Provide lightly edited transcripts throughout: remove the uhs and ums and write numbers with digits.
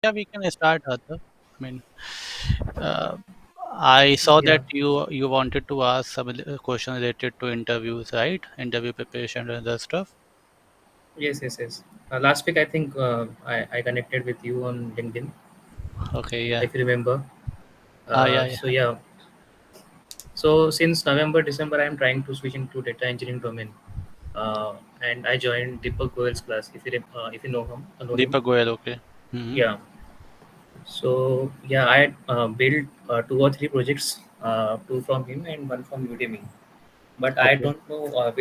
Yeah, we can start, Arthur. I mean, uh, I saw Yeah, that you wanted to ask some question related to interviews, right? Interview preparation and other stuff. yes. Last week, I think I connected with you on LinkedIn, Okay, yeah. if you remember. Yeah, So yeah. yeah, so since November, December, I am trying to switch into data engineering domain, and I joined Deepak Goel's class. If you know him, Deepak Goyal, okay. Mm-hmm. yeah. So yeah, I had built two or three projects, two from him and one from Udemy. But I Okay, don't know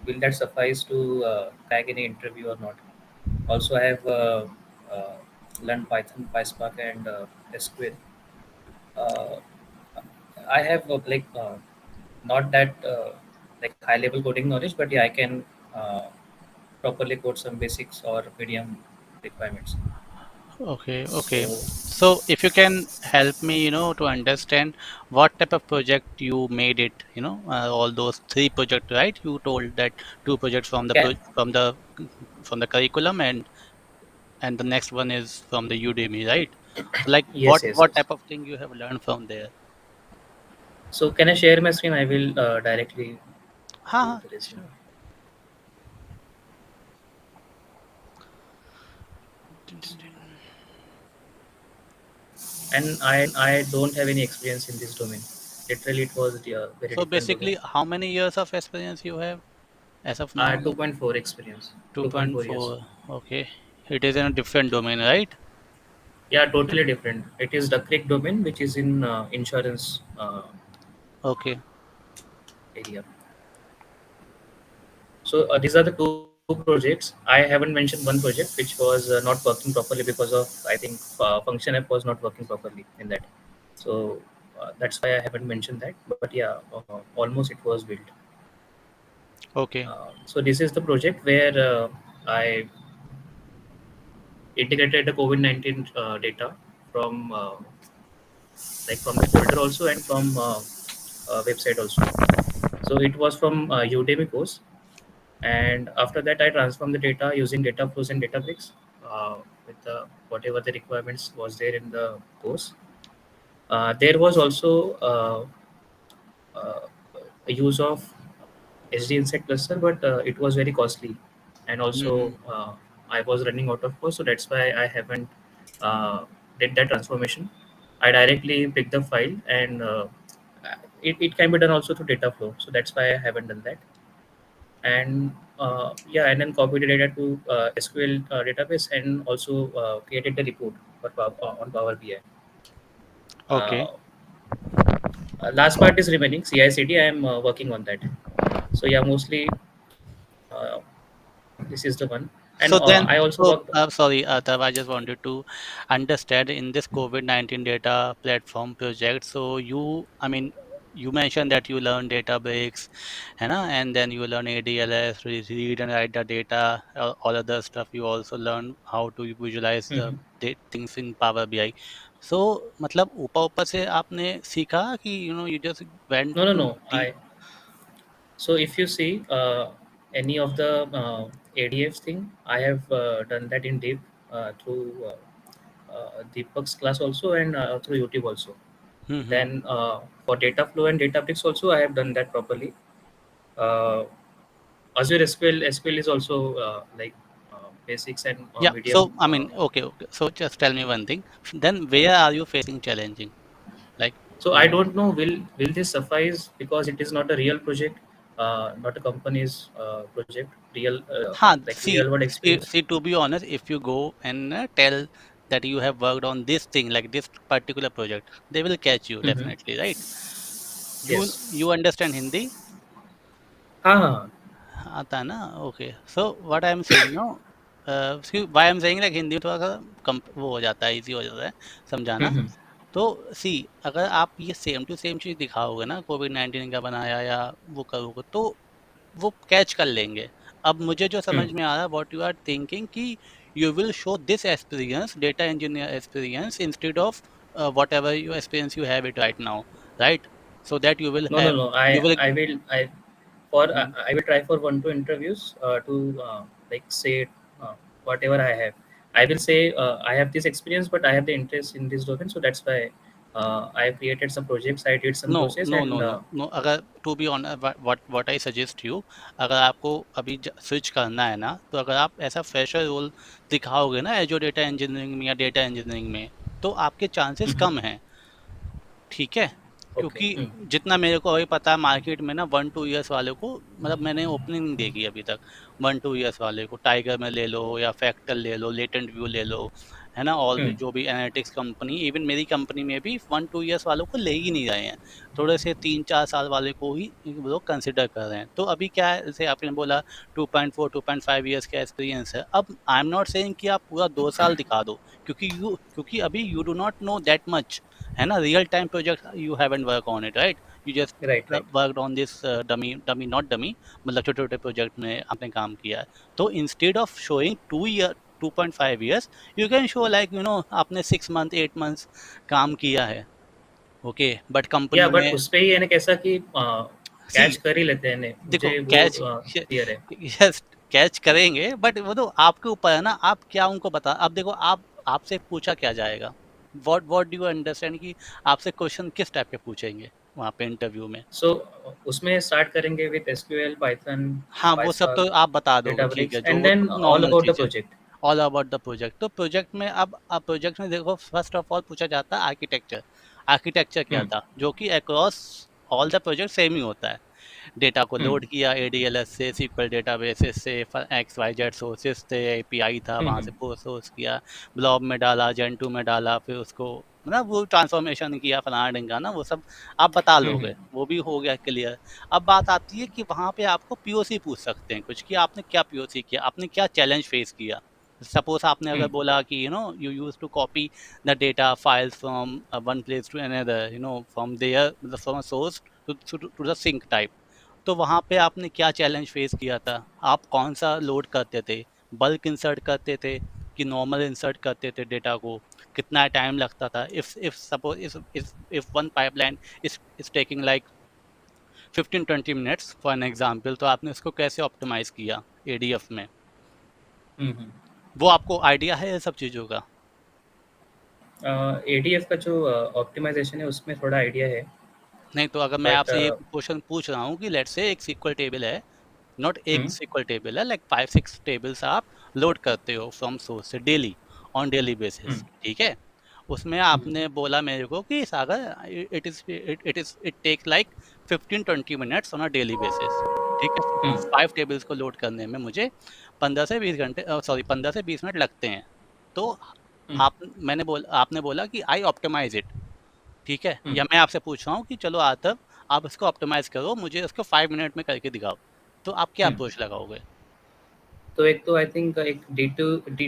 will that suffice to crack any interview or not. Also, I have uh, learned Python, PySpark, and SQL. Uh, I have not that like high level coding knowledge, but yeah, I can uh, properly code some basics or medium requirements. okay. So So if you can help me, to understand what type of project you made it, all those three projects, right? You told that two projects from the can from the curriculum and the next one is from the Udemy, right? So like yes, yes, what yes. type of thing you have learned from there? So can I share my screen? I will directly do हाँ, the resume. sure. And I don't have any experience in this domain. Literally, it was a very So different domain. basically, how many years of experience you have as of now? Like 2.4 experience. 2.4 years. 2.4. Okay. It is in a different domain, right? Yeah, totally different. It is the Creek domain, which is in insurance Okay. area. So these are the two projects. I haven't mentioned one project which was not working properly because of, I think, function app was not working properly in that. So that's why I haven't mentioned that. But yeah, almost it was built. Okay. So this is the project where I integrated the COVID-19 data from from the folder also and from website also. So it was from Udemy course, and after that I transformed the data using data flows and Databricks with whatever the requirements was there in the course. There was also uh, a use of SD Insight cluster, but it was very costly, and Hmm. also I was running out of course, so that's why I haven't uh, did that transformation. I directly picked the file, and it can be done also through data flow, so that's why I haven't done that. And yeah, and then copied the data to SQL database, and also created the report on Power BI. Okay. Uh, Last part is remaining CI/CD. I am working on that. So yeah, mostly uh, this is the one. And So then, I also so worked. sorry, Atav, I just wanted to understand in this COVID-19 data platform project. So I mean, you mentioned that you learn Databricks, and then you learn ADLS, read and write the data, all other stuff. You also learn how to visualize the Mhm. things in Power BI. So, मतलब ऊपर ऊपर से आपने सीखा कि you just went No, no, to no. deep. So if you see any of the ADF thing, I have done that in deep through Deepak's class also, and through YouTube also. Mm-hmm. Then for data flow and Databricks also, I have done that properly. Uh, Azure SQL is also basics and Yeah. medium. So I mean, okay. So just tell me one thing. Then where are you facing challenging? Like, So I mm, don't know will this suffice because it is not a real project, not a company's project. Real huh, like see, real world see, experience. see, to be honest, if you go and tell that you have worked on this thing, like this particular project, they will catch you Mm-hmm. definitely, right? You Yes. understand Hindi? हाँ हाँ. आता है ना? Okay. So what I am saying now, see, why I am saying like Hindi में थोड़ा सा वो हो जाता है, इजी हो जाता है समझाना. Mm-hmm. तो सी अगर आप ये सेम टू सेम चीज दिखाओगे ना, कोविड 19 का बनाया या वो करोगे, तो वो कैच कर लेंगे. अब मुझे जो समझ Mm. में आ रहा है, व्हाट यू आर थिंकिंग कि you will show this experience, data engineer experience, instead of what ever you experience you have it right now, right? So that you will No, no, have, no. You will. I will try for 1 2 interviews to like say uh, whatever I have. I will say I have this experience, but I have the interest in this domain, so that's why I have created some projects. I did some no courses, no no and no no, अगर to be on what I suggest you, अगर आपको अभी switch करना है ना, तो अगर आप ऐसा फ्रेशर रोल दिखाओगे ना एजो डेटा इंजीनियरिंग में या डेटा इंजीनियरिंग में, तो आपके चांसेस Mhm. कम हैं, ठीक है? Okay. क्योंकि जितना मेरे को अभी पता है मार्केट में ना 1-2 ईयर्स वाले को, मतलब मैंने ओपनिंग नहीं देखी अभी तक 1-2 ईयर्स वाले को। टाइगर में ले लो या फैक्टल ले लो, लेटेंट व्यू ले लो, है ना, और भी Hmm. जो भी एनालिटिक्स कंपनी, इवन मेरी कंपनी में भी 1-2 ईयर्स वालों को ले ही नहीं रहे हैं। थोड़े से 3-4 साल वाले को ही वो लोग कंसिडर कर रहे हैं। तो अभी क्या है, जैसे आपने बोला 2.4-2.5 ईयर्स का एक्सपीरियंस है, अब आई एम नॉट सेइंग कि आप पूरा 2 साल दिखा दो, क्योंकि अभी you do not know that much, है ना। Real time project you haven't work on it, right? You just Right. Right. Worked on this dummy dummy not dummy, मतलब छोटे छोटे प्रोजेक्ट में आपने काम किया है। तो instead of showing 2.5 years, you can show like आपने 6 मंथ 8 मंथ्स काम किया है, ओके, बट या कंपनी बट में उस पे ही है ना कैसा कि सी, कैच कर ही लेते हैं ने, देखो मुझे वो कैच, क्लियर है। यस, कैच करेंगे, बट वो तो आपके ऊपर है ना, आप क्या उनको बता। अब देखो, आप आपसे पूछा क्या जाएगा, what what do you understand, कि आपसे क्वेश्चन किस टाइप के पूछेंगे वहाँ पे इंटरव्यू में। सो उसमें स्टार्ट करेंगे विद एसक्यूएल, पाइथन, हाँ, वो सब पाइस्पार्क, तो आप बता दोगे, ठीक है, डेटाब्रिक्स, जो एंड वो तो then all normal about the चीज़ है। Project. All about the project, तो प्रोजेक्ट में अब प्रोजेक्ट में देखो, फर्स्ट ऑफ ऑल पूछा जाता है आर्किटेक्चर। आर्किटेक्चर क्या हम्म। था, जो कि across all the project same ही होता है। डेटा को हम्म। लोड किया एडीएलएस से, SQL डेटाबेसेस से, एक्स वाई जेड सोर्सेज थे, एपीआई था, वहाँ हम्म। से पोस्ट सोर्स किया, ब्लॉब में डाला, जेन 2 में डाला, फिर उसको मतलब वो ट्रांसफॉर्मेशन किया, फलाना ढिंगा ना, वो सब आप बता हम्म। लोगे, वो भी हो गया क्लियर। अब बात आती है कि वहाँ पे आपको पीओसी पूछ सकते हैं कुछ, कि आपने क्या पीओसी किया, आपने क्या चैलेंज फेस किया। सपोज आपने अगर हम्म। बोला कि you use to copy the data files from one place to another, from there, मतलब from source to the sink type, तो वहाँ पे आपने क्या चैलेंज फेस किया था, आप कौन सा लोड करते थे, बल्क इंसर्ट करते थे कि नॉर्मल इंसर्ट करते थे डेटा को, कितना टाइम लगता था, if suppose if one pipeline is taking like 15-20 minutes for an example, तो आपने इसको कैसे ऑप्टिमाइज किया एडीएफ में। हम्म। वो आपको आइडिया है ये सब चीज़ों का? एडीएफ का जो ऑप्टिमाइजेशन है उसमें थोड़ा आइडिया है, नहीं, तो अगर मैं बट आपसे ये क्वेश्चन पूछ रहा हूँ कि लेट्स से एक सीक्वल टेबल है, नॉट एक सीक्वल टेबल है, लाइक 5-6 टेबल्स आप लोड करते हो फ्रॉम सोर्स से डेली, ऑन डेली बेसिस, ठीक है? उसमें आपने बोला मेरे को कि Sagar, it take like 15-20 minutes on a daily basis, ठीक है? 5 टेबल्स को लोड करने में मुझे 15 से 20 घंटे, सॉरी, 15 से 20 मिनट लगते हैं। तो आप मैंने बोला आपने बोला कि आई ऑप्टिमाइज इट, ठीक है? या मैं आपसे पूछ रहा हूँ कि चलो आतब, आप इसको ऑप्टिमाइज करो, मुझे इसको 5 मिनट में करके दिखाओ, तो आप क्या अप्रोच लगाओगे? तो एक तो आई थिंक एक डी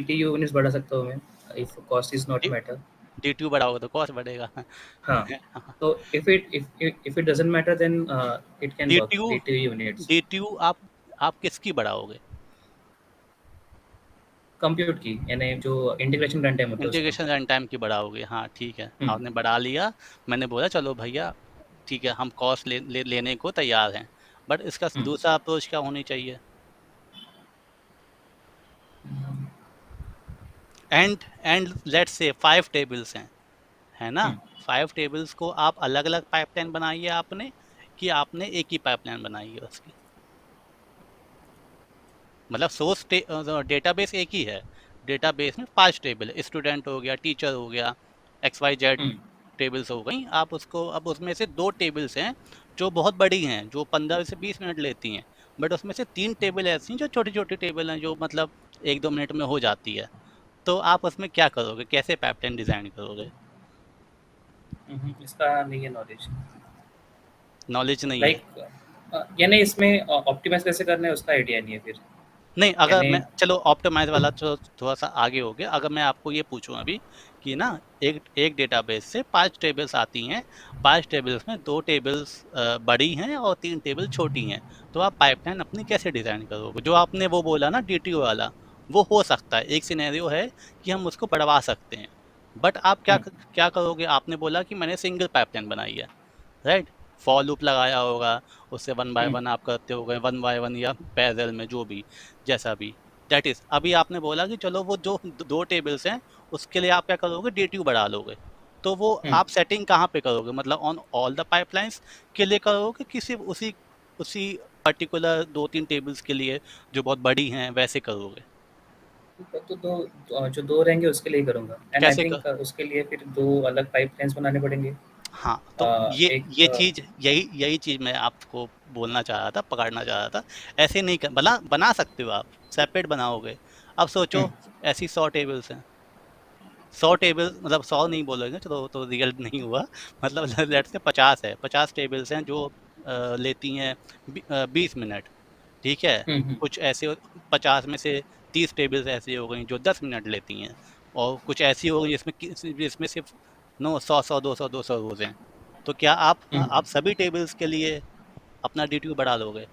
टी यू यूनिट्स बढ़ा सकता हूँ मैं, if cost is not matter. D two बढ़ाओगे तो कॉस्ट बढ़ेगा। हाँ, तो if it doesn't matter then it can the work to D T U units. D two आप किसकी बढ़ाओगे? कंप्यूट की, यानी जो इंटीग्रेशन रन टाइम होता है उसका। इंटीग्रेशन रन टाइम की बढ़ाओगे, हाँ ठीक है, हम्म। आपने बढ़ा लिया। मैंने बोला चलो भैया, ठीक है, हम कॉस्ट लेने को तैयार हैं, बट इसका हम्म। दूसरा अप्रोच क्या होनी चाहिए? एंड लेट्स से 5 टेबल्स हैं, है ना? हम्म। 5 टेबल्स को आप अलग अलग पाइपलाइन बनाई है आपने, कि आपने एक ही पाइपलाइन बनाई है उसकी, मतलब सोर्स डेटाबेस एक ही है, डेटाबेस में 5 टेबल है, स्टूडेंट हो गया, टीचर हो गया, XYZ हम्म। टेबल्स हो गई, आप उसको, अब उसमें से 2 टेबल्स हैं जो बहुत बड़ी हैं, जो 15 से 20 मिनट लेती हैं, बट उसमें से 3 टेबल ऐसी हैं जो छोटी छोटी टेबल हैं, जो मतलब 1-2 मिनट में हो जाती है। तो आप उसमें क्या करोगे, कैसे पाइपलाइन डिजाइन करोगे? इसका नहीं है नॉलेज। नॉलेज नहीं है? लाइक यानी इसमें ऑप्टिमाइज कैसे करना है उसका आइडिया नहीं है फिर, नहीं, अगर यानी। मैं, चलो ऑप्टिमाइज वाला तो थोड़ा सा आगे हो गया, अगर मैं आपको ये पूछूं अभी कि ना, एक एक डेटाबेस से 5 टेबल्स आती हैं, 5 टेबल्स में 2 टेबल्स बड़ी हैं और 3 टेबल छोटी हैं, तो आप पाइपलाइन अपनी कैसे डिजाइन करोगे? जो आपने वो बोला ना डीटीओ वाला, वो हो सकता है, एक सिनेरियो है कि हम उसको बढ़वा सकते हैं, बट आप क्या हम्म। क्या करोगे? आपने बोला कि मैंने सिंगल पाइपलाइन बनाई है, राइट? फॉर लूप लगाया होगा, उससे वन बाय हम्म। वन आप करते हो गए, वन बाय वन या पैरेलल में, जो भी, जैसा भी, दैट इज अभी आपने बोला कि चलो वो जो दो टेबल्स हैं उसके लिए आप क्या करोगे, DTU बढ़ा लोगे। तो वो हम्म। आप सेटिंग कहाँ पे करोगे, मतलब ऑन ऑल द पाइपलाइंस के लिए करोगे कि सिर्फ उसी उसी पर्टिकुलर दो तीन टेबल्स के लिए जो बहुत बड़ी हैं वैसे करोगे? तो जो दो रहेंगे उसके लिए ही करूँगा, एंड आई कैसे कर थिंक उसके लिए फिर दो अलग पाइपलाइंस बनाने पड़ेंगे। हाँ, तो ये एक ये चीज यही यही चीज मैं आपको बोलना चाह रहा था, पकड़ना चाह रहा था। ऐसे नहीं कर, बना बना सकते हो आप, सेपरेट बनाओगे। अब सोचो, हम्म, ऐसी 100 टेबल्स हैं, 100 टेबल, मतलब 100 नहीं बोलोगे चलो तो रियल नहीं हुआ, मतलब लेट्स से 50 है, 50 टेबल्स हैं जो लेती हैं 20 मिनट, ठीक है। हम्म, हम्म, कुछ ऐसे 50 में से 30 टेबल्स ऐसी हो गई जो 10 मिनट लेती हैं, और कुछ ऐसी हो गई जिसमें सिर्फ नो 100 100 200 रोज हैं। तो क्या आप हम्म। सभी टेबल्स के लिए अपना DTU बढ़ा लोगे?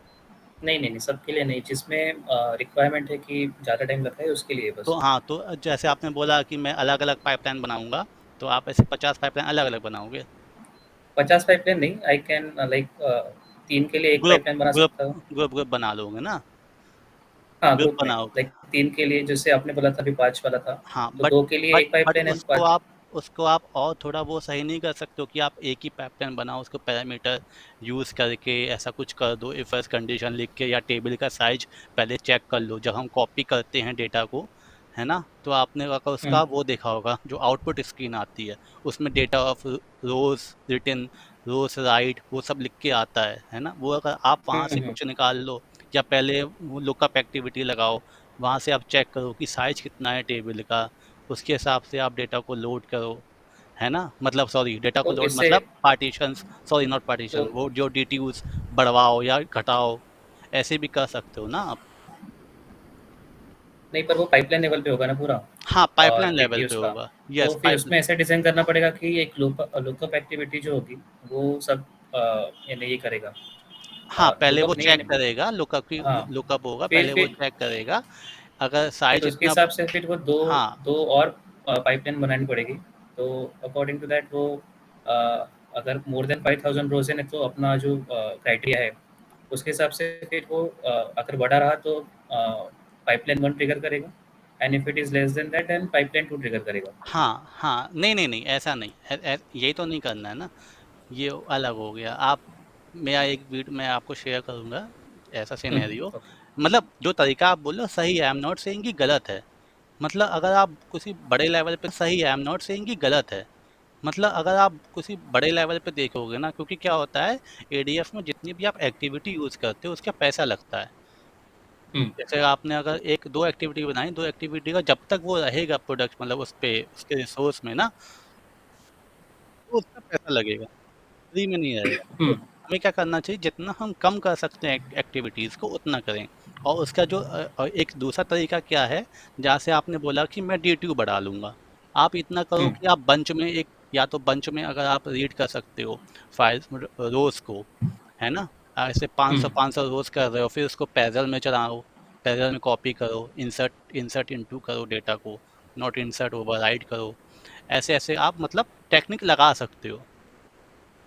नहीं, नहीं, नहीं, सबके लिए नहीं, जिसमें रिक्वायरमेंट है कि ज़्यादा टाइम लगता है उसके लिए तो बस। हाँ, तो जैसे आपने बोला कि मैं अलग अलग पाइपलाइन बनाऊंगा, तो आप ऐसे 50 पाइपलाइन अलग अलग बनाओगे? 50 पाइपलाइन नहीं, आई कैन लाइक 3 के लिए 1 ग्रुप पाइपलाइन बना ग्रुप सकता हूँ। ग्रुप ग्रुप बना लोगे ना? हाँ, ग्रुप ग्रुप में बनाओगे। लाइक 3 के लिए, जैसे आपने बोला था अभी 5 वाला था, हाँ, तो बट 2 के लिए बट 1 बट पाइपलाइन एंड उसको 5। आप उसको आप और थोड़ा वो सही नहीं कर सकते हो कि आप एक ही पाइपलाइन बनाओ, उसको पैरामीटर यूज करके ऐसा कुछ कर दो, इफ एल्स कंडीशन लिख के, या टेबल का साइज पहले चेक कर लो जब हम कॉपी करते हैं डेटा को, है ना? तो आपने अगर हुँ, उसका वो देखा होगा जो आउटपुट स्क्रीन आती है, उसमें data of rows written, rows write, वो सब लिख के आता है ना? वो अगर आप हुँ, वहाँ से हुँ, कुछ निकाल लो, या पहले वो लुकअप एक्टिविटी लगाओ, वहाँ से आप चेक करो कि साइज कितना है टेबल का, उसके हिसाब से आप डेटा को लोड करो, है ना? मतलब सॉरी, डेटा को तो लोड इससे मतलब पार्टीशंस, सॉरी नॉट तो पार्टीशन, वो जो DTUs बढ़वाओ या घटाओ, ऐसे भी कर सकते हो ना आप। नहीं, पर वो पाइपलाइन लेवल पे होगा ना पूरा, हाँ, पाइपलाइन लेवल पे टीटीओस का। होगा, तो यस फिर पाइप। उसमें ऐसा डिज़ाइन करना पड़ेगा कि एक लुकअप एक्टिविटी जो होगी, वो सब यानी ये करेगा। हाँ, पहले वो लुकअप नहीं चेक यानी, करेगा, लुकअप की हाँ, लुकअप होगा, फिर पहले वो फिर चेक करेगा, अगर फिर साइज उसके इतना। हिसाब से फिर वो 2 हाँ 2 और पाइपलाइन बनानी पड़ेगी। तो अकॉर्डिंग टू दैट वो अ, अगर मोर देन 5000 रोज़ है तो अपना जो क्राइटेरिया है, उसके हिसाब से फिर वो अगर बड़ा रहा तो पाइपलाइन 1 ट्रिगर करेगा, and if it is less than that then pipeline 2 trigger करेगा। हाँ हाँ, नहीं नहीं नहीं, ऐसा नहीं, यही तो नहीं करना है ना। ये अलग हो गया। आप, मैं आपको शेयर करूंगा ऐसा हुँ, सिनेरियो, ओके। मतलब जो तरीका आप बोल रहे हो सही है, आई एम नॉट सेइंग कि गलत है। मतलब अगर आप किसी बड़े लेवल पे, सही है, आई एम नॉट सेइंग कि गलत है। मतलब अगर आप किसी बड़े लेवल पे देखोगे ना, क्योंकि क्या होता है, ADF में जितनी भी आप एक्टिविटी यूज करते हो उसका पैसा लगता है। हुँ, जैसे आपने अगर एक दो एक्टिविटी बनाई, दो एक्टिविटी का जब तक वो रहेगा प्रोडक्ट, मतलब उस पे उसके रिसोर्स में ना, तो उसका पैसा लगेगा, फ्री में नहीं रहेगा। हुँ, तो हमें क्या करना चाहिए, जितना हम कम कर सकते हैं एक्टिविटीज़ को उतना करें। और उसका जो एक दूसरा तरीका क्या है, जहाँ से आपने बोला कि मैं DTU बढ़ा लूँगा, आप इतना करो हुँ, कि आप बंच में एक, या तो बंच में अगर आप रीड कर सकते हो फाइल्स रोज़ को, है ना? ऐसे हुँ, 500 500 रोज़ कर रहे हो, फिर उसको पैरेलल में चलाओ, पैरेलल में कॉपी करो, इंसर्ट इंसर्ट इनटू करो डेटा को, नॉट इंसर्ट ओवरराइट करो। ऐसे-ऐसे आप मतलब टेक्निक लगा सकते हो।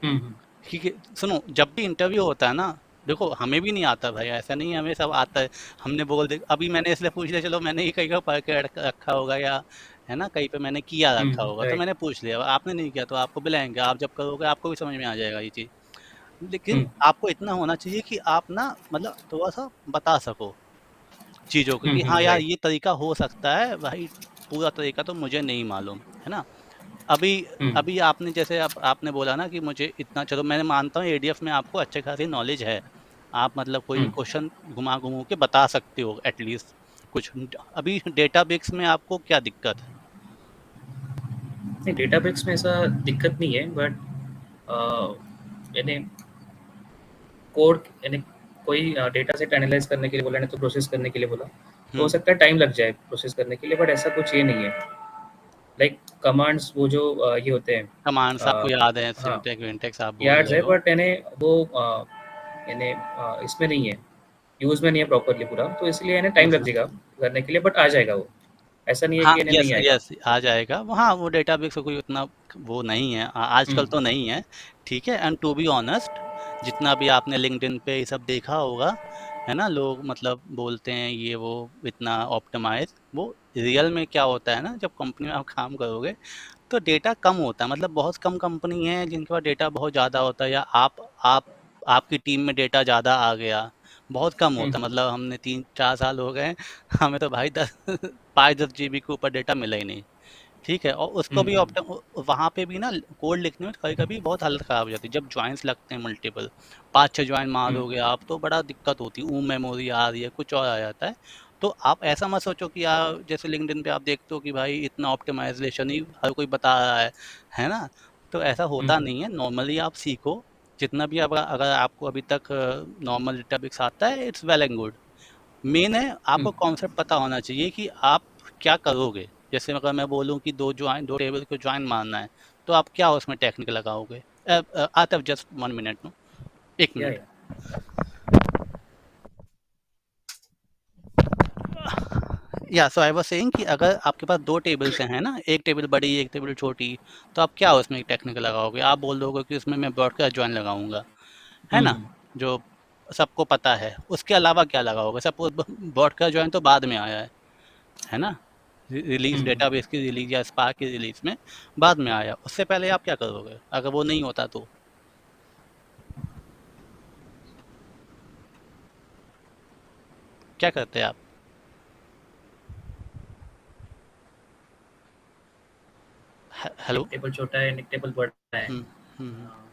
हुँ, हुँ, ठीक है, सुनो, जब भी इंटरव्यू होता है ना, देखो हमें भी नहीं आता भाई, ऐसा नहीं है हमें सब आता है। हमने बोल दे, अभी मैंने इसलिए पूछ लिया, चलो मैंने ये कहीं का पढ़ के रखा होगा, या है ना, कहीं पे मैंने किया हुँ, रखा होगा तो राइट। मैंने पूछ लिया। आपने नहीं किया तो आपको बुलाएंगे, आप जब करोगे आपको भी समझ में आ जाएगा ये चीज़। लेकिन हुँ, आपको इतना होना चाहिए कि आप ना, मतलब थोड़ा सा बता सको चीज़ों को हुँ, कि हाँ हुँ, यार, राइट। ये तरीका हो सकता है भाई, पूरा तरीका तो मुझे नहीं मालूम, है ना? अभी हुँ, अभी आपने जैसे आपने बोला ना कि मुझे इतना, चलो मैंने मानता हूँ ADF में आपको अच्छे खासी नॉलेज है। आप मतलब कोई भी हुँ। क्वेश्चन घुमा-घुमू के बता सकते हो एटलीस्ट कुछ। अभी डेटाबेस में आपको क्या दिक्कत है? नहीं, डेटाब्रिक्स में ऐसा दिक्कत नहीं है, बट यानी कोड यानी कोई डेटा सेट एनालाइज करने के लिए बोला, नहीं तो प्रोसेस करने के लिए बोला, तो हो हुँ, सकता है टाइम लग जाए प्रोसेस करने के लिए, बट ऐसा कुछ ये नहीं है। लाइक कमांड्स वो जो ये होते हैं, कमांड्स आपको अ, याद है, हाँ, सिंटैक्स विंटैक्स आप बोल यार्ड्स रहे है, हो। बट यानी वो यानी इसमें नहीं है, यूज़ में नहीं है प्रॉपरली पूरा, तो इसलिए यानी हुँ, टाइम लग हुँ। जाएगा करने के लिए, बट आ जाएगा वो। ऐसा नहीं है हाँ, कि यानी यस, नहीं आएगा। यस, आ जाएगा। हाँ, वो डेटाबेस का कोई उतना वो नहीं है, हुँ, आजकल तो नहीं है, ठीक है। एंड टू बी ऑनेस्ट, जितना भी आपने लिंक्डइन पे ये सब देखा होगा, है ना, लोग मतलब बोलते हैं ये वो इतना ऑप्टिमाइज, वो रियल में क्या होता है ना, जब कंपनी में आप काम करोगे तो डेटा कम होता है, मतलब बहुत कम कंपनी है जिनके पास डेटा बहुत ज़्यादा होता है, या आप आपकी टीम में डेटा ज़्यादा आ गया, बहुत कम होता है। हम्म मतलब हमने 3-4 साल हो गए, हमें तो भाई 5-10 GB के ऊपर डेटा मिला ही नहीं। ठीक है, और उसको भी हम्म वहाँ पे भी ना कोड लिखने में कभी कभी बहुत हालत ख़राब हो जाती है, जब ज्वाइंस लगते हैं मल्टीपल, 5-6 ज्वाइन मार हम्म दोगे आप तो बड़ा दिक्कत होती है, मेमोरी आ रही है, कुछ और आ जाता है। तो आप ऐसा मत सोचो कि यार जैसे लिंक्डइन पे आप देखते हो कि भाई इतना ऑप्टिमाइजेशन ही हर कोई बता रहा है ना, तो ऐसा होता हम्म नहीं है। नॉर्मली आप सीखो जितना भी, अगर अगर आपको अभी तक नॉर्मल डेटाबेस आता है, it's well and good. Main है आपको हम्म कॉन्सेप्ट पता होना चाहिए कि आप क्या करोगे। जैसे अगर मैं बोलूँ कि दो टेबल को ज्वाइन मारना है, तो आप क्या उसमें टेक्निक लगाओगे? आतफ, जस्ट 1 मिनट नो, एक या मिनट। या या सो आई वाज सेइंग कि अगर आपके पास दो टेबल्स हैं ना, एक टेबल बड़ी एक टेबल छोटी, तो आप क्या उसमें टेक्निक लगाओगे? आप बोल दोगे कि उसमें मैं ब्रॉडकास्ट ज्वाइन लगाऊंगा, है ना, हम्म जो सबको पता है। उसके अलावा क्या लगाओगे? सपोज ब्रॉडकास्ट ज्वाइन तो बाद में आया है ना, रिलीज हम्म डेटाबेस की रिलीज या स्पार्क की रिलीज में बाद में आया, उससे पहले आप क्या करोगे अगर वो नहीं होता तो? क्या करते हैं आप? हेलो। एक टेबल छोटा है, एक टेबल बड़ा है। हम्म हम्म। हाँ,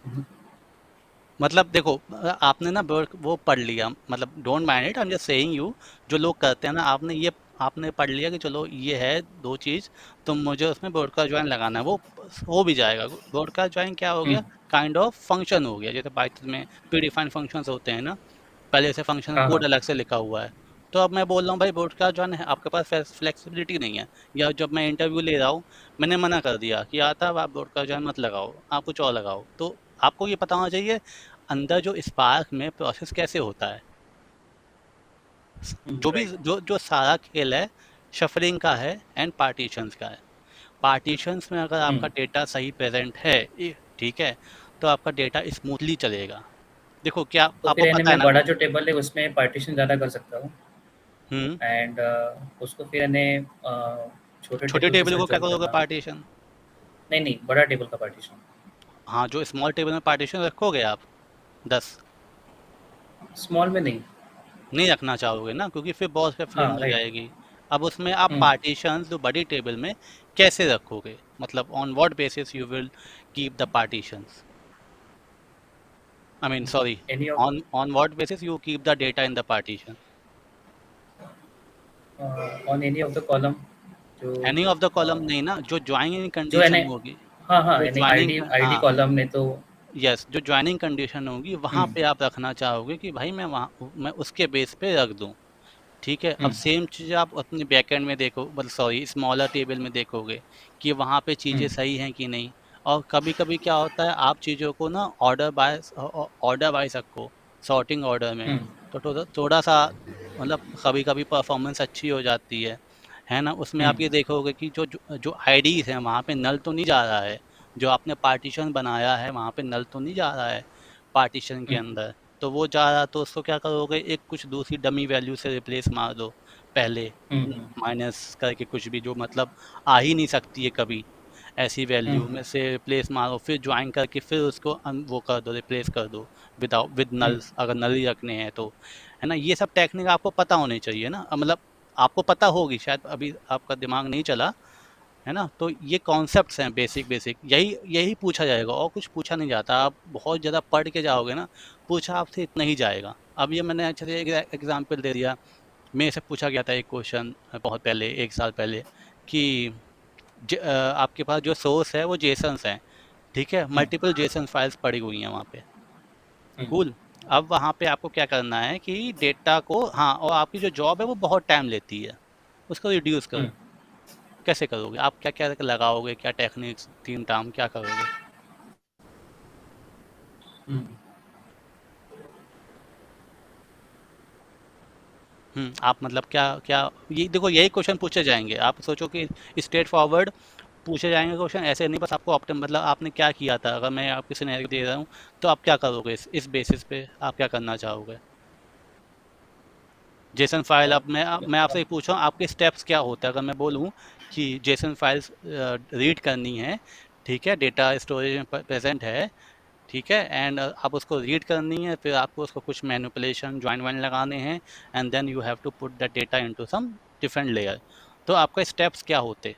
हम्म मतलब देखो, आपने ना वो पढ़ लिया, मतलब don't mind it, I am just saying you, जो लोग करते हैं ना, आपने पढ़ लिया कि चलो ये है दो चीज, तो मुझे उसमें ब्रॉडकास्ट ज्वाइन लगाना है, वो हो भी जाएगा। ब्रॉडकास्ट ज्वाइन क्या हो गया? हम्म, काइंड ऑफ फंक्शन हो गया, जैसे पाइथन में प्री डिफाइंड फंक्शंस होते हैं ना, पहले से फंक्शन हाँ कोड हाँ अलग से लिखा हुआ है। तो अब मैं बोल रहा हूँ भाई ब्रॉडकास्ट ज्वाइन है, आपके पास फ्लेक्सिबिलिटी नहीं है, या जब मैं इंटरव्यू ले रहा हूँ, मैंने मना कर दिया कि आता आप ब्रॉडकास्ट ज्वाइन मत लगाओ, आप कुछ और लगाओ, तो आपको ये पता होना चाहिए अंदर जो स्पार्क में प्रोसेस कैसे होता है। जो भी राइट। जो जो सारा खेल है शफरिंग का है एंड पार्टीशंस का है। पार्टीशंस में अगर आपका हम्म डेटा सही प्रेजेंट है, ठीक है, तो आपका डेटा स्मूथली चलेगा। देखो क्या तो फिर आपको यानी पता है मैं ना? बड़ा जो टेबल है उसमें पार्टीशन ज़्यादा कर सकता हूँ, हम्म। एंड उसको फिर यानी छोटे छोटे टेबल के टेबल साथ को क्या ज्वाइन करोगे करना। पार्टीशन? नहीं नहीं, बड़ा टेबल का पार्टीशन। हाँ, जो स्मॉल टेबल में पार्टीशन रखोगे आप 10, स्मॉल में नहीं। नहीं रखना चाहोगे ना, क्योंकि फिर बहुत हाँ रेफरिंग हो राइट। जाएगी। अब उसमें आप हम्म पार्टीशंस जो बड़ी टेबल में कैसे रखोगे, मतलब on what basis you will keep the partitions, I mean sorry, any of on what basis you keep the data in the partition? On any of the column, जो any of the column uh, नहीं ना, जो joining जो यानी, condition होगी, हाँ हाँ, जो यानी ज्वाइनिंग, आईडी आईडी हाँ, कॉलम में तो। यस, जो ज्वाइनिंग कंडीशन होगी वहाँ हम्म पे आप रखना चाहोगे कि भाई मैं उसके बेस पे रख दूँ। ठीक है, अब हम्म सेम चीज़ आप अपने बैकएंड में देखो, मतलब सॉरी स्मॉलर टेबल में देखोगे कि वहाँ पे चीज़ें हम्म सही हैं कि नहीं। और कभी कभी क्या होता है, आप चीज़ों को ना ऑर्डर वाइज रखो, सॉर्टिंग ऑर्डर में, हम्म तो थोड़ा थोड़ा सा मतलब कभी कभी परफॉर्मेंस अच्छी हो जाती है ना। उसमें आप हम्म ये देखोगे कि जो आईडीज हैं वहाँ पे नल तो नहीं जा रहा है, जो आपने पार्टीशन बनाया है वहाँ पे नल तो नहीं जा रहा है पार्टीशन के हम्म अंदर। तो वो जा रहा, तो उसको क्या करोगे, एक कुछ दूसरी डमी वैल्यू से रिप्लेस मार दो पहले, हम्म माइनस करके कुछ भी, जो मतलब आ ही नहीं सकती है कभी, ऐसी वैल्यू हम्म में से रिप्लेस मारो, फिर ज्वाइन करके फिर उसको वो कर दो, रिप्लेस कर दो विदाउट विद हम्म नल्स, अगर नल ही रखने हैं तो, है ना। ये सब टेक्निक आपको पता होनी चाहिए ना, मतलब आपको पता होगी, शायद अभी आपका दिमाग नहीं चला, है ना। तो ये कॉन्सेप्ट्स हैं बेसिक बेसिक, यही यही पूछा जाएगा और कुछ पूछा नहीं जाता। आप बहुत ज़्यादा पढ़ के जाओगे ना, पूछा आपसे इतना ही जाएगा। अब ये मैंने अच्छे से एक एग्जाम्पल दे दिया। मेरे से पूछा गया था एक क्वेश्चन बहुत पहले, 1 साल पहले, कि आपके पास जो सोर्स है वो जेसन्स है, ठीक है, हम्म मल्टीपल जेसन फाइल्स पड़ी हुई हैं वहाँ पे, हम्म कूल। अब वहाँ पे आपको क्या करना है कि डेटा को, हाँ, और आपकी जो जॉब है वो बहुत टाइम लेती है, उसको रिड्यूस हम्म करो। कैसे करोगे आप? क्या क्या लगाओगे, क्या टेक्निक्स, थीम टाम क्या करोगे? हम्म आप मतलब क्या क्या, ये देखो यही क्वेश्चन पूछे जाएंगे, आप सोचो कि स्ट्रेट फॉरवर्ड पूछे जाएंगे क्वेश्चन, ऐसे नहीं बस आपको ऑप्टिम मतलब आपने क्या किया था, अगर मैं आपको सिनेरियो दे रहा हूँ तो आप क्या करोगे, इस बेसिस पे आप क्या करना चाहोगे। जेसन फाइल, अब मैं आपसे ये पूछ रहा हूँ आपके स्टेप्स क्या होते हैं, अगर मैं बोलूँ कि जेसन फाइल्स रीड करनी है, ठीक है, डेटा स्टोरेज में प्रेजेंट है, ठीक है, एंड आप उसको रीड करनी है, फिर आपको उसको कुछ मैनिपुलेशन ज्वाइन वाइन लगाने हैं, and then you have to put the data into some different layer, तो आपका स्टेप्स क्या होते।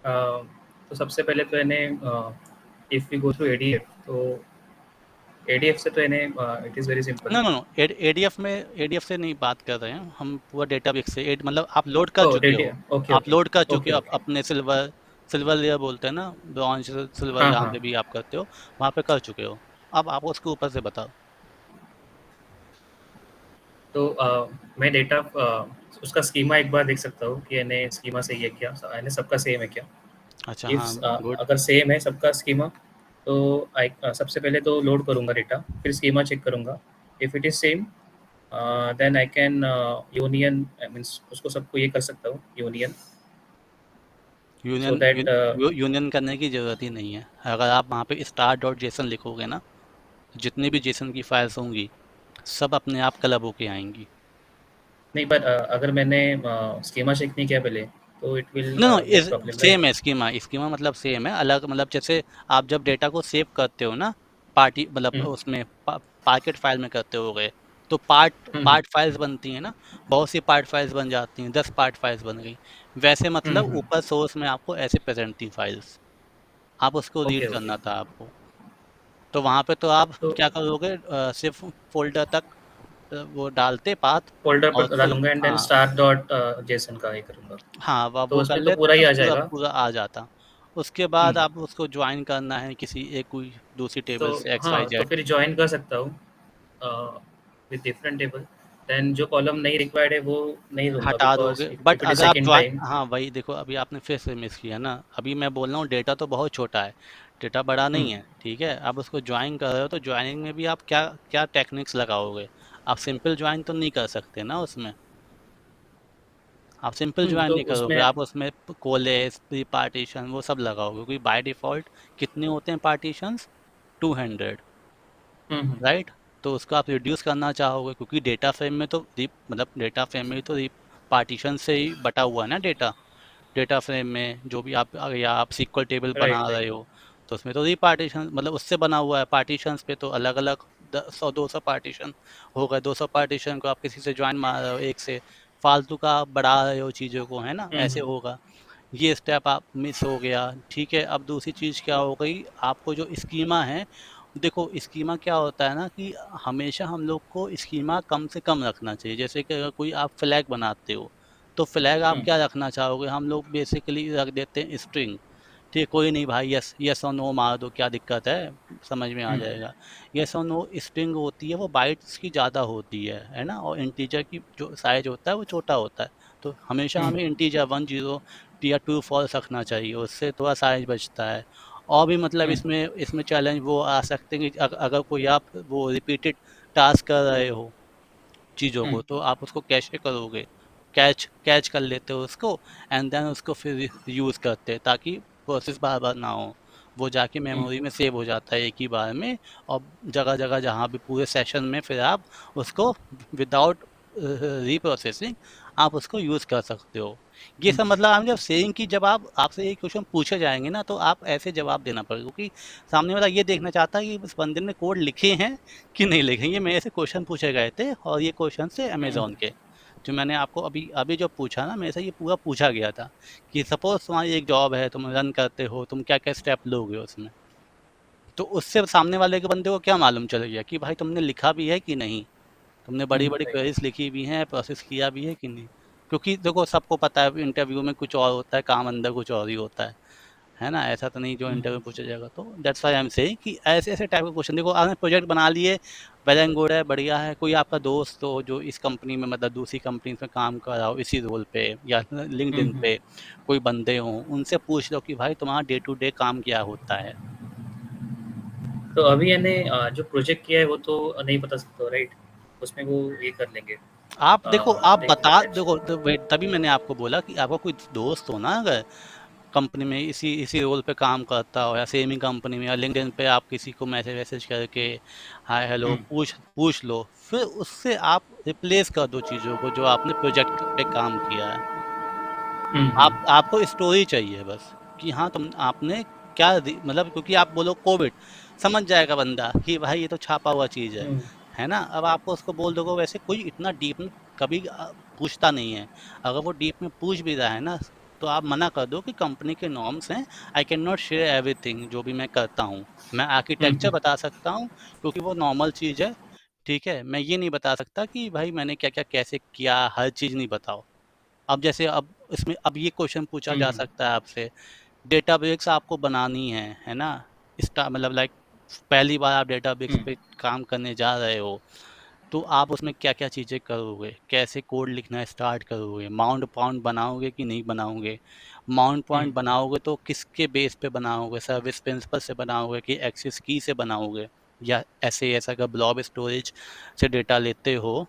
तो सबसे पहले तो इन्हें if we go through ADF, तो एडीएफ से तो इन्हें it is very simple. No no no, ADF में, एडीएफ से नहीं बात कर रहे हैं हम, पूरा डेटाबेस से मतलब आप लोड कर ओह चुके हो, ओके आप ओके लोड कर चुके ओके हो ओके। अपने सिल्वर, सिल्वर लेयर बोलते हैं ना, ब्रॉन्ज सिल्वर हाँ जहाँ हाँ। पे भी आप करते हो वहाँ पे कर चुके हो, अब आप उसके ऊपर से बताओ। तो मैं डेटा उसका स्कीमा एक बार देख सकता हूँ कि यानी स्कीमा सही है क्या, यानी सबका सेम है क्या। अच्छा इफ हाँ, गुड। अगर सेम है सबका स्कीमा, तो सबसे पहले तो लोड करूँगा डेटा, फिर स्कीमा चेक करूँगा। If it is same, then I can union, means उसको सबको ये कर सकता हूँ union, so union that. Union करने की ज़रूरत ही नहीं है, अगर आप वहाँ पे स्टार डॉट जेसन लिखोगे ना, जितनी भी जेसन की फाइल्स होंगी सब अपने आप क्लब होके आएंगी। नहीं, पर अगर मैंने स्कीमा चेक नहीं किया पहले, तो it will no no, get इस प्रॉब्लम, सेम राइट? है स्कीमा, स्कीमा मतलब सेम है, अलग मतलब जैसे आप जब डेटा को सेव करते हो ना, पार्टी मतलब हुँ, उसमें पाकेट फाइल में करते हो गए, तो पार्ट हुँ, हुँ, पार्ट फाइल्स बनती हैं ना, बहुत सी पार्ट फाइल्स बन जाती हैं, 10 पार्ट फाइल्स बन गई, वैसे हुँ, मतलब हुँ। ऊपर सोर्स में आपको ऐसे प्रेजेंट थी फाइल्स, आप उसको रीड ओके, ओके। करना था आपको, तो वहां पे तो आप तो क्या करोगे, सिर्फ फोल्डर तक वो डालते पाथ, फ़ोल्डर और पर उसको, डालूँगा एंड देन हाँ स्टार डॉट जेसन का ये करूँगा। हाँ, तो वो कर उसमें तो लेते पूरा ही तो आ पूरा जाएगा। पूरा आ जाता, उसके हुँ। बाद आप उसको ज्वाइन करना है किसी एक कोई दूसरी तो टेबल से, एक्स वाई हाँ, तो जेड, फिर जॉइन कर सकता हूँ विद डिफरेंट टेबल। देन जो कॉलम नहीं रिक्वायर्ड है वो नहीं दूँगा, हटा बिकॉज़ दोगे, if but if it is अगर आप सेकंड ज्वाइन, टाइम। हाँ वही देखो, अभी आपने फिर से मिस किया ना, अभी मैं बोल रहा हूँ डेटा तो बहुत छोटा है, डेटा बड़ा हुँ, नहीं है, ठीक है, आप उसको ज्वाइन कर रहे हो तो ज्वाइनिंग में भी आप क्या क्या टेक्निक्स लगाओगे, आप सिंपल ज्वाइन तो नहीं कर सकते ना उसमें, आप सिंपल हुँ, ज्वाइन तो नहीं करोगे, उसमें आप उसमें कोलेस प्री पार्टीशन वो सब लगाओगे, क्योंकि बाय डिफॉल्ट कितने होते हैं पार्टीशंस, 200, हुँ, हुँ, राइट, तो उसको आप रिड्यूस करना चाहोगे, क्योंकि डेटा फ्रेम में तो मतलब डेटा फ्रेम में तो पार्टीशन से ही बटा हुआ है ना डेटा, डेटा फ्रेम में जो भी आप, या आप सीक्वल टेबल बना राइट, राइट। रहे हो तो उसमें तो रीपार्टीशन मतलब उससे बना हुआ है, पार्टीशंस पे तो अलग अलग 100 200 पार्टीशन हो गए, 200 पार्टीशन को आप किसी से ज्वाइन मार रहे हो, एक से फालतू का आप बढ़ा रहे हो चीज़ों को, है ना, हुँ, ऐसे हुँ, होगा, ये स्टेप आप मिस हो गया, ठीक है। अब दूसरी चीज़ क्या हो गई, आपको जो स्कीमा है, देखो स्कीमा क्या होता है ना कि हमेशा हम लोग को स्कीमा कम से कम रखना चाहिए, जैसे कि अगर कोई आप फ्लैग बनाते हो तो फ्लैग आप हुँ, क्या रखना चाहोगे, हम लोग बेसिकली रख देते हैं स्ट्रिंग, ठीक है, कोई नहीं भाई, यस यस और नो मार दो, क्या दिक्कत है, समझ में आ हुँ, जाएगा। यस और नो स्ट्रिंग होती है वो बाइट्स की ज़्यादा होती है ना, और इंटीजर की जो साइज होता है वो छोटा होता है, तो हमेशा हुँ, हमें इंटीजर 1 0 या 2 फॉल्स रखना चाहिए, उससे थोड़ा साइज बचता है। और भी मतलब हुँ, इसमें इसमें चैलेंज वो आ सकते हैं कि अगर कोई आप वो रिपीटेड टास्क कर रहे हो चीज़ों हुँ, को, तो आप उसको कैसे करोगे, कैच कैच कर लेते हो उसको, एंड देन उसको फिर यूज़ करते हैं ताकि प्रोसेस बार बार ना हो, वो जाके हुँ, मेमोरी में सेव हो जाता है एक ही बार में, और जगह जगह जहाँ भी पूरे सेशन में फिर आप उसको विदाउट रीप्रोसेसिंग आप उसको यूज़ कर सकते हो। ये हुँ, सब मतलब आप जब सेइंग की, जब आप आपसे ये क्वेश्चन पूछे जाएंगे ना तो आप ऐसे जवाब देना पड़ेगा, क्योंकि सामने वाला ये देखना चाहता है कि इस बंदे ने कोड लिखे हैं कि नहीं लिखे। ये मेरे से क्वेश्चन पूछे गए थे, और ये क्वेश्चन से हुँ, अमेजोन के, जो मैंने आपको अभी अभी जो पूछा ना, मेरे से ये पूरा पूछा गया था कि सपोज तुम्हारी एक जॉब है, तुम रन करते हो, तुम क्या क्या स्टेप लोगे उसमें, तो उससे सामने वाले के बंदे को क्या मालूम चल गया कि भाई तुमने लिखा भी है कि नहीं, तुमने हुँ, बड़ी बड़ी राइट। क्वेरीज लिखी भी हैं, प्रोसेस किया भी है कि नहीं, क्योंकि देखो सबको पता है इंटरव्यू में कुछ और होता है, काम अंदर कुछ और ही होता है ना, ऐसा तो नहीं जो हुँ, इंटरव्यू में पूछा जाएगा, तो that's why I am saying कि ऐसे ऐसे टाइप के क्वेश्चन, देखो आपने प्रोजेक्ट बना लिए, वेल एंड गुड है, बढ़िया है, कोई आपका दोस्त हो जो इस कंपनी में मतलब दूसरी कंपनी में काम कर रहा हो इसी रोल पे, या हुँ, लिंक्डइन हुँ। पे कोई बंदे हो, उनसे पूछ लो कि भाई तुम्हारा डे टू डे काम क्या होता है। तो अभी जो प्रोजेक्ट किया है वो तो नहीं बता सकते हो, राइट? उसमें वो ये कर लेंगे। आप देखो, आप लाइक बता मैनेज। देखो तभी मैंने आपको बोला कि आपका कोई दोस्त हो ना, अगर कंपनी में इसी इसी रोल पे काम करता हो, या सेम ही कंपनी में, या लिंक्डइन पे आप किसी को मैसेज वैसेज करके हाय हेलो हम्म। पूछ पूछ लो, फिर उससे आप रिप्लेस कर दो चीज़ों को जो आपने प्रोजेक्ट पे काम किया है। हम्म। आपको स्टोरी चाहिए बस, कि हाँ तुम आपने क्या मतलब, क्योंकि आप बोलो कोविड, समझ जाएगा बंदा कि भाई ये तो छापा हुआ चीज़ हम्म। है ना। अब आपको उसको बोल दोगे, वैसे कोई इतना डीप में कभी पूछता नहीं है। अगर वो डीप में पूछ भी रहा है ना, तो आप मना कर दो कि कंपनी के नॉर्म्स हैं, I can not share everything जो भी मैं करता हूँ। मैं आर्किटेक्चर हम्म। बता सकता हूँ, क्योंकि वो नॉर्मल चीज़ है। ठीक है, मैं ये नहीं बता सकता कि भाई मैंने क्या क्या कैसे किया, हर चीज़ नहीं बताओ। अब जैसे अब इसमें अब ये क्वेश्चन पूछा जा हम्म। सकता है आपसे, डेटाबेस आपको बनानी है ना, मतलब लाइक पहली बार आप डेटाबेस हम्म। पे काम करने जा रहे हो, तो आप उसमें क्या क्या चीज़ें करोगे, कैसे कोड लिखना स्टार्ट करोगे, माउंट पॉइंट बनाओगे कि नहीं बनाओगे, माउंट हम्म। पॉइंट बनाओगे तो किसके बेस पे बनाओगे, सर्विस प्रिंसिपल से बनाओगे कि एक्सेस की से बनाओगे, या ऐसे ऐसा का ब्लॉब स्टोरेज से डेटा लेते हो,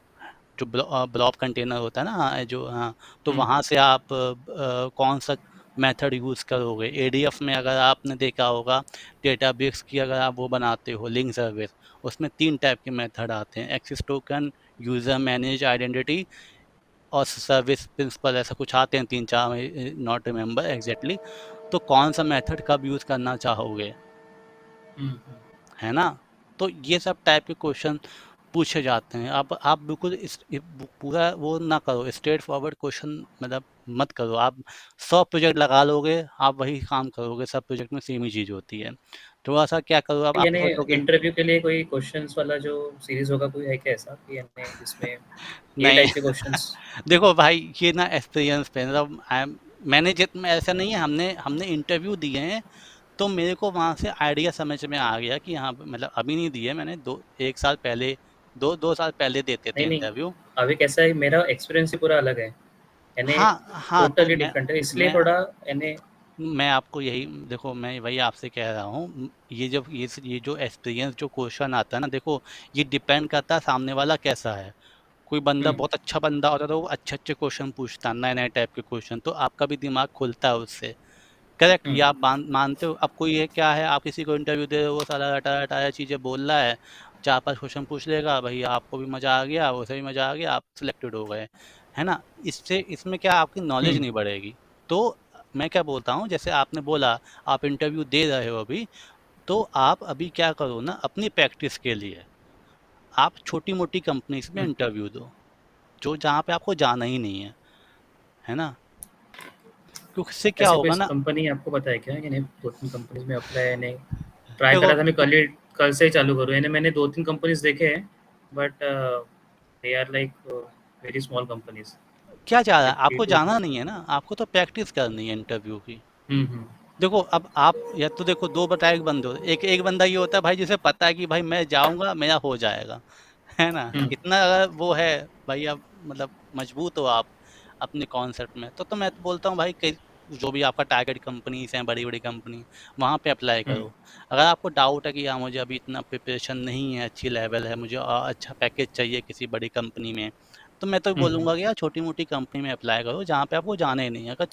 जो ब्लॉब कंटेनर होता है ना, जो हाँ, तो हम्म। वहाँ से आप कौन सा मेथड यूज़ करोगे। एडीएफ में अगर आपने देखा होगा, डेटाबेस की अगर आप वो बनाते हो लिंक सर्विस, उसमें 3 टाइप के मेथड आते हैं, access token, user manage identity और सर्विस प्रिंसिपल, ऐसा कुछ आते हैं 3-4, नॉट रिमेम्बर एग्जैक्टली। तो कौन सा मेथड कब यूज़ करना चाहोगे, हम्म। है ना। तो ये सब टाइप के क्वेश्चन पूछे जाते हैं। आप बिल्कुल पूरा वो ना करो, स्ट्रेट फॉरवर्ड क्वेश्चन मतलब मत करो। आप 100 प्रोजेक्ट लगा लोगे, आप वही काम करोगे, सब प्रोजेक्ट में सेम ही चीज़ होती है। थोड़ा सा क्या करो, अब आप यानी सोचोगे इंटरव्यू के लिए कोई क्वेश्चंस वाला जो सीरीज होगा, कोई है क्या ऐसा कि यानी जिसमें ये नहीं। टाइप के क्वेश्चंस? देखो भाई, ये ना एक्सपीरियंस पे मतलब मैंने जितना, ऐसा नहीं है, हमने हमने इंटरव्यू दिए हैं, तो मेरे को वहाँ से आइडिया समझ में आ गया कि हाँ मतलब अभी नहीं दिए मैंने, दो एक साल पहले, दो साल पहले देते थे नहीं, नहीं, इंटरव्यू। अभी कैसा है, मेरा एक्सपीरियंस ही पूरा अलग है, यानी हाँ हाँ, तो टोटली मैं डिफरेंट है, इसलिए मैं थोड़ा यानी। मैं आपको यही देखो, मैं वही आपसे कह रहा हूँ, ये जब ये जो एक्सपीरियंस जो क्वेश्चन आता है ना, देखो ये डिपेंड करता है सामने वाला कैसा है। कोई बंदा हुँ, बहुत अच्छा बंदा होता है, तो वो अच्छे अच्छे क्वेश्चन पूछता है, नए नए टाइप के क्वेश्चन, तो आपका भी दिमाग खुलता है उससे। करेक्ट, हुँ, ये आप मानते हो। अब कोई ये क्या है, आप किसी को इंटरव्यू दे रहे हो, वो सारा रटा रटाया चीज़ें बोल रहा है, 4-5 क्वेश्चन पूछ लेगा, भैया आपको भी मज़ा आ गया, उसे भी मज़ा आ गया, आप सिलेक्टेड हो गए, है ना। इससे इसमें क्या आपकी हुँ, नॉलेज नहीं बढ़ेगी। तो मैं क्या बोलता हूँ, जैसे आपने बोला आप इंटरव्यू दे रहे हो अभी, तो आप अभी क्या करो ना, अपनी प्रैक्टिस के लिए आप छोटी मोटी कंपनीज में हुँ। इंटरव्यू दो, जो जहाँ पे आपको जाना ही नहीं है ना। क्योंकि इससे क्या ऐसी कोई होगा ना, कंपनी आपको पता है क्या? यानी 2-3 कंपनीज़ में अप्लाई यानी ट्राई देखो करा था मैं, कल से ही चालू करूँ, यानी मैंने 2-3 कंपनीज़ देखे हैं, but they are like very small companies, क्या चाह रहा है, 50 आपको टू। जाना नहीं है ना, आपको तो प्रैक्टिस करनी है इंटरव्यू की। हुँ, हुँ, देखो अब आप, या तो देखो दो बताए एक बंदे होते, एक एक बंदा ये होता है भाई जिसे पता है कि भाई मैं जाऊंगा मेरा हो जाएगा, है ना। हुँ, इतना अगर वो है भाई, अब मतलब मजबूत हो आप अपने कॉन्सेप्ट में, तो मैं तो बोलता हूँ भाई, कई जो भी आपका टारगेट कंपनीज हैं, बड़ी बड़ी कंपनी, वहाँ पे अप्लाई हुँ, करो। अगर आपको डाउट है कि यार मुझे अभी इतना प्रिपरेशन नहीं है, अच्छी लेवल है, मुझे अच्छा पैकेज चाहिए किसी बड़ी कंपनी में, तो मैं तो हुँ, हुँ, बोलूंगा कि यार छोटी मोटी कंपनी में अप्लाई करो, जहाँ पे आपको जाना ही नहीं है। अगर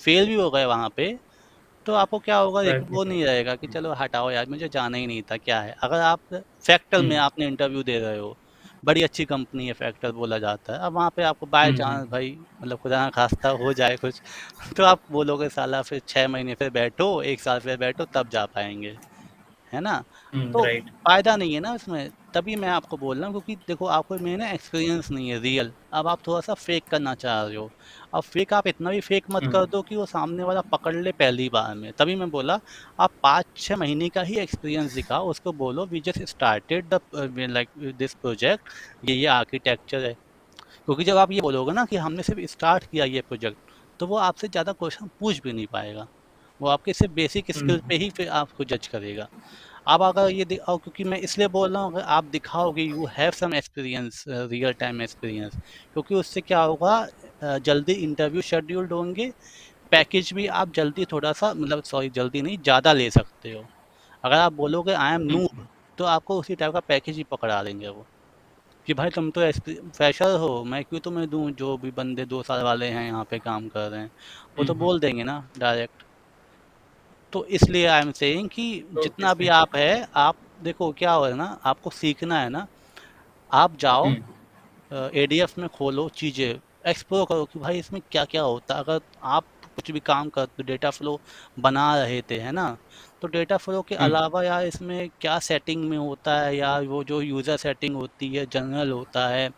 फेल भी हो गए वहाँ पे, तो आपको क्या होगा, एक प्रायोरिटी वो नहीं। नहीं रहेगा कि हुँ, चलो हटाओ यार, मुझे जाना ही नहीं था, क्या है। अगर आप फैक्टर हुँ, में आपने इंटरव्यू दे रहे हो, बड़ी अच्छी कंपनी है, फैक्टर बोला जाता है, अब वहाँ पे आपको बाय हुँ, हुँ, चांस भाई मतलब खुदा ना खास्ता हो जाए कुछ, तो आप बोलोगे साला फिर 6 महीने फिर बैठो, 1 साल फिर बैठो, तब जा पाएंगे, है ना। हुँ, तो राइट। फायदा नहीं है ना इसमें, तभी मैं आपको बोल रहा हूँ, क्योंकि देखो आपको में ना एक्सपीरियंस नहीं है रियल, अब आप थोड़ा सा फेक करना चाह रहे हो। अब फेक आप इतना भी फेक मत हुँ, कर दो कि वो सामने वाला पकड़ ले पहली बार में, तभी मैं बोला आप 5-6 महीने का ही एक्सपीरियंस दिखाओ, उसको बोलो we just started the like this project, ये आर्किटेक्चर है। क्योंकि जब आप ये बोलोगे ना कि हमने सिर्फ स्टार्ट किया ये प्रोजेक्ट, तो वो आपसे ज़्यादा क्वेश्चन पूछ भी नहीं पाएगा, वो आपके सिर्फ बेसिक हुँ, स्किल पे ही फिर आपको जज करेगा। आप अगर ये दिखाओ, क्योंकि मैं इसलिए बोल रहा हूँ, अगर आप दिखाओगे you have some experience, real time experience, क्योंकि उससे क्या होगा, जल्दी इंटरव्यू शेड्यूल्ड होंगे, पैकेज भी आप जल्दी थोड़ा सा मतलब सॉरी जल्दी नहीं, ज़्यादा ले सकते हो। अगर आप बोलोगे आई एम हुँ, नूब, तो आपको उसी टाइप का पैकेज ही पकड़ा देंगे वो, कि भाई तुम तो फ्रेशर हो, मैं क्यों तुम्हें दूं, जो भी बंदे 2 साल वाले हैं यहाँ पे काम कर रहे हैं, वो तो हम्म। बोल देंगे ना डायरेक्ट। तो इसलिए आई एम सेइंग कि तो जितना भी इसमें आप है, आप देखो क्या हो है ना, आपको सीखना है ना, आप जाओ हम्म एडीएफ में खोलो चीज़ें, एक्सप्लोर करो कि भाई इसमें क्या क्या होता है। अगर आप कुछ भी काम करते डेटा फ्लो बना रहे थे, है ना, तो डेटा फ्लो के हम्म अलावा यार इसमें क्या सेटिंग में होता है, या वो जो यूज़र सेटिंग होती है, जनरल होता है,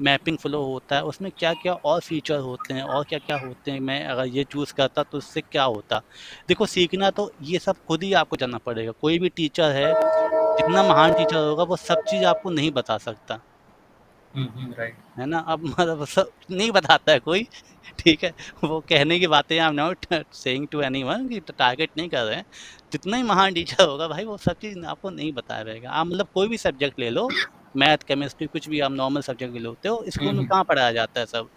मैपिंग फ्लो होता है, उसमें क्या क्या और फीचर होते हैं, और क्या क्या होते हैं, मैं अगर ये चूज़ करता तो उससे क्या होता। देखो सीखना तो ये सब खुद ही आपको जानना पड़ेगा। कोई भी टीचर है, जितना महान टीचर होगा, वो सब चीज़ आपको नहीं बता सकता, राइट। है ना। अब मतलब सब नहीं बताता है कोई, ठीक है। वो कहने की बातें, I am not saying to anyone कि टारगेट नहीं कर रहे हैं। जितना ही महान टीचर होगा भाई, वो सब चीज़ आपको नहीं बताया रहेगा। आप मतलब कोई भी सब्जेक्ट ले लो, मैथ, केमिस्ट्री, कुछ भी आप नॉर्मल सब्जेक्ट भी लेते हो, स्कूल में हम्म। कहाँ पढ़ाया जाता है सब,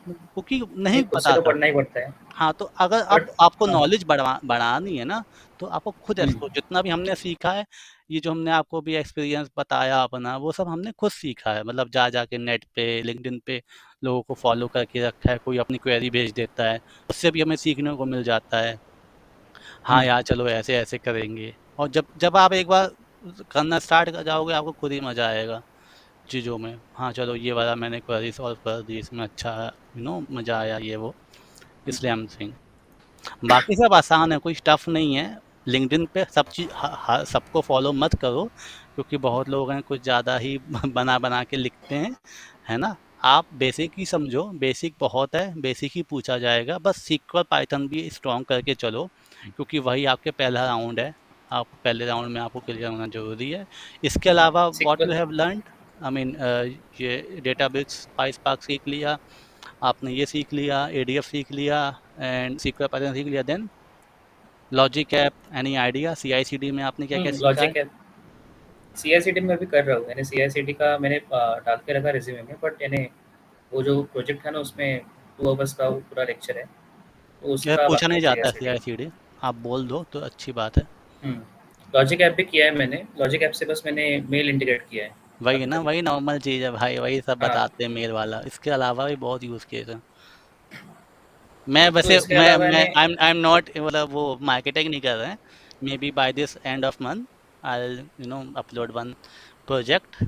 क्योंकि नहीं, नहीं खुद से तो बताता। पढ़ना ही पड़ता है। हाँ, तो अगर आप बट आपको हाँ। नॉलेज बढ़ानी है ना, तो आपको खुद एक्सप्लोर, जितना भी हमने सीखा है, ये जो हमने आपको भी एक्सपीरियंस बताया अपना, वो सब हमने खुद सीखा है। मतलब जा जाके नेट पे, लिंक्डइन पे लोगों को फॉलो करके रखा है, कोई अपनी क्वेरी भेज देता है, उससे भी हमें सीखने को मिल जाता है। हाँ हम्म यार चलो ऐसे ऐसे करेंगे, और जब जब आप एक बार करना स्टार्ट कर जाओगे, आपको खुद ही मजा आएगा चीज़ों में। हाँ चलो ये वाला मैंने क्वेरी सॉल्व कर दी, इसमें अच्छा मजा आया, ये वो, इसलिए हम सिंह। बाकी सब आसान है, कोई टफ नहीं है। लिंक्डइन पे सब चीज सबको फॉलो मत करो, क्योंकि बहुत लोग हैं कुछ ज़्यादा ही बना बना के लिखते हैं, है ना। आप बेसिक ही समझो, बेसिक बहुत है, बेसिक ही पूछा जाएगा, बस सीक्वल पाइथन भी स्ट्रॉन्ग करके चलो, क्योंकि वही आपके पहला राउंड है। आप पहले राउंड में आपको क्लियर होना जरूरी है। इसके अलावा what you SQL. Have learned, I mean ये डेटाबेस स्पाइस सीख लिया, आपने ये सीख लिया, एडीएफ सीख लिया, एंड सीक्वल पाइथन सीख लिया, then logic app, any idea, CICD में आपने क्या क्या सीखा है। लॉजिक है। सीआईसीडी में भी कर रहा हूँ, मैंने सीआईसीडी का मैंने डाल के रखा रिज्यूमे में, बट मैंने वो जो प्रोजेक्ट है ना उसमें 2 आवर्स का वो पूरा लेक्चर है, तो यह उसका पूछा बाकी नहीं है जाता है सीआईसीडी। सीआईसीडी, आप बोल दो तो अच्छी बात है। लॉजिक ऐप भी किया है मैंने, लॉजिक ऐप से बस मैंने मेल इंटीग्रेट किया है वही अभी ना, तक। वही नॉर्मल चीज़ है भाई, वही सब हाँ। बताते हैं मेल वाला, इसके अलावा भी बहुत यूज़ केस है। मैं तो वैसे इसके मैं अलावा मैं मैंने आई एम नॉट, मतलब वो मार्केटिंग नहीं कर रहे हैं। Maybe by this end of month I upload one project,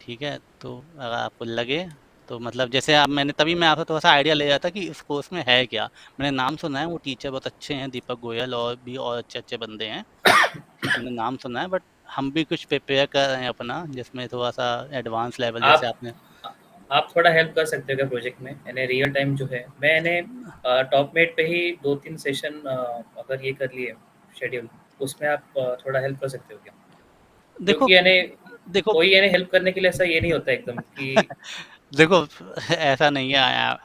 ठीक है। तो अगर आपको लगे तो, मतलब जैसे आप, मैंने तभी मैं आपसे थोड़ा सा आइडिया ले रहा था कि इस कोर्स में है क्या। मैंने नाम सुना है, वो टीचर बहुत अच्छे हैं, दीपक गोयल, और भी और अच्छे अच्छे बंदे हैं, मैंने नाम सुना है। बट हम भी कुछ प्रिपेयर कर रहे हैं अपना, जिसमें थोड़ा सा एडवांस लेवल जैसे आप आपने। आप थोड़ा हेल्प कर सकते हो क्या प्रोजेक्ट में, यानी रियल टाइम जो है मैंने टॉपमेट पे ही 2-3 सेशन अगर ये कर लिए शेड्यूल, उसमें आप थोड़ा हेल्प कर सकते हो क्या? देखो क्योंकि यानी देखो कोई यानी हेल्प करने के लिए ऐसा ये नहीं होता एकदम कि देखो ऐसा नहीं है,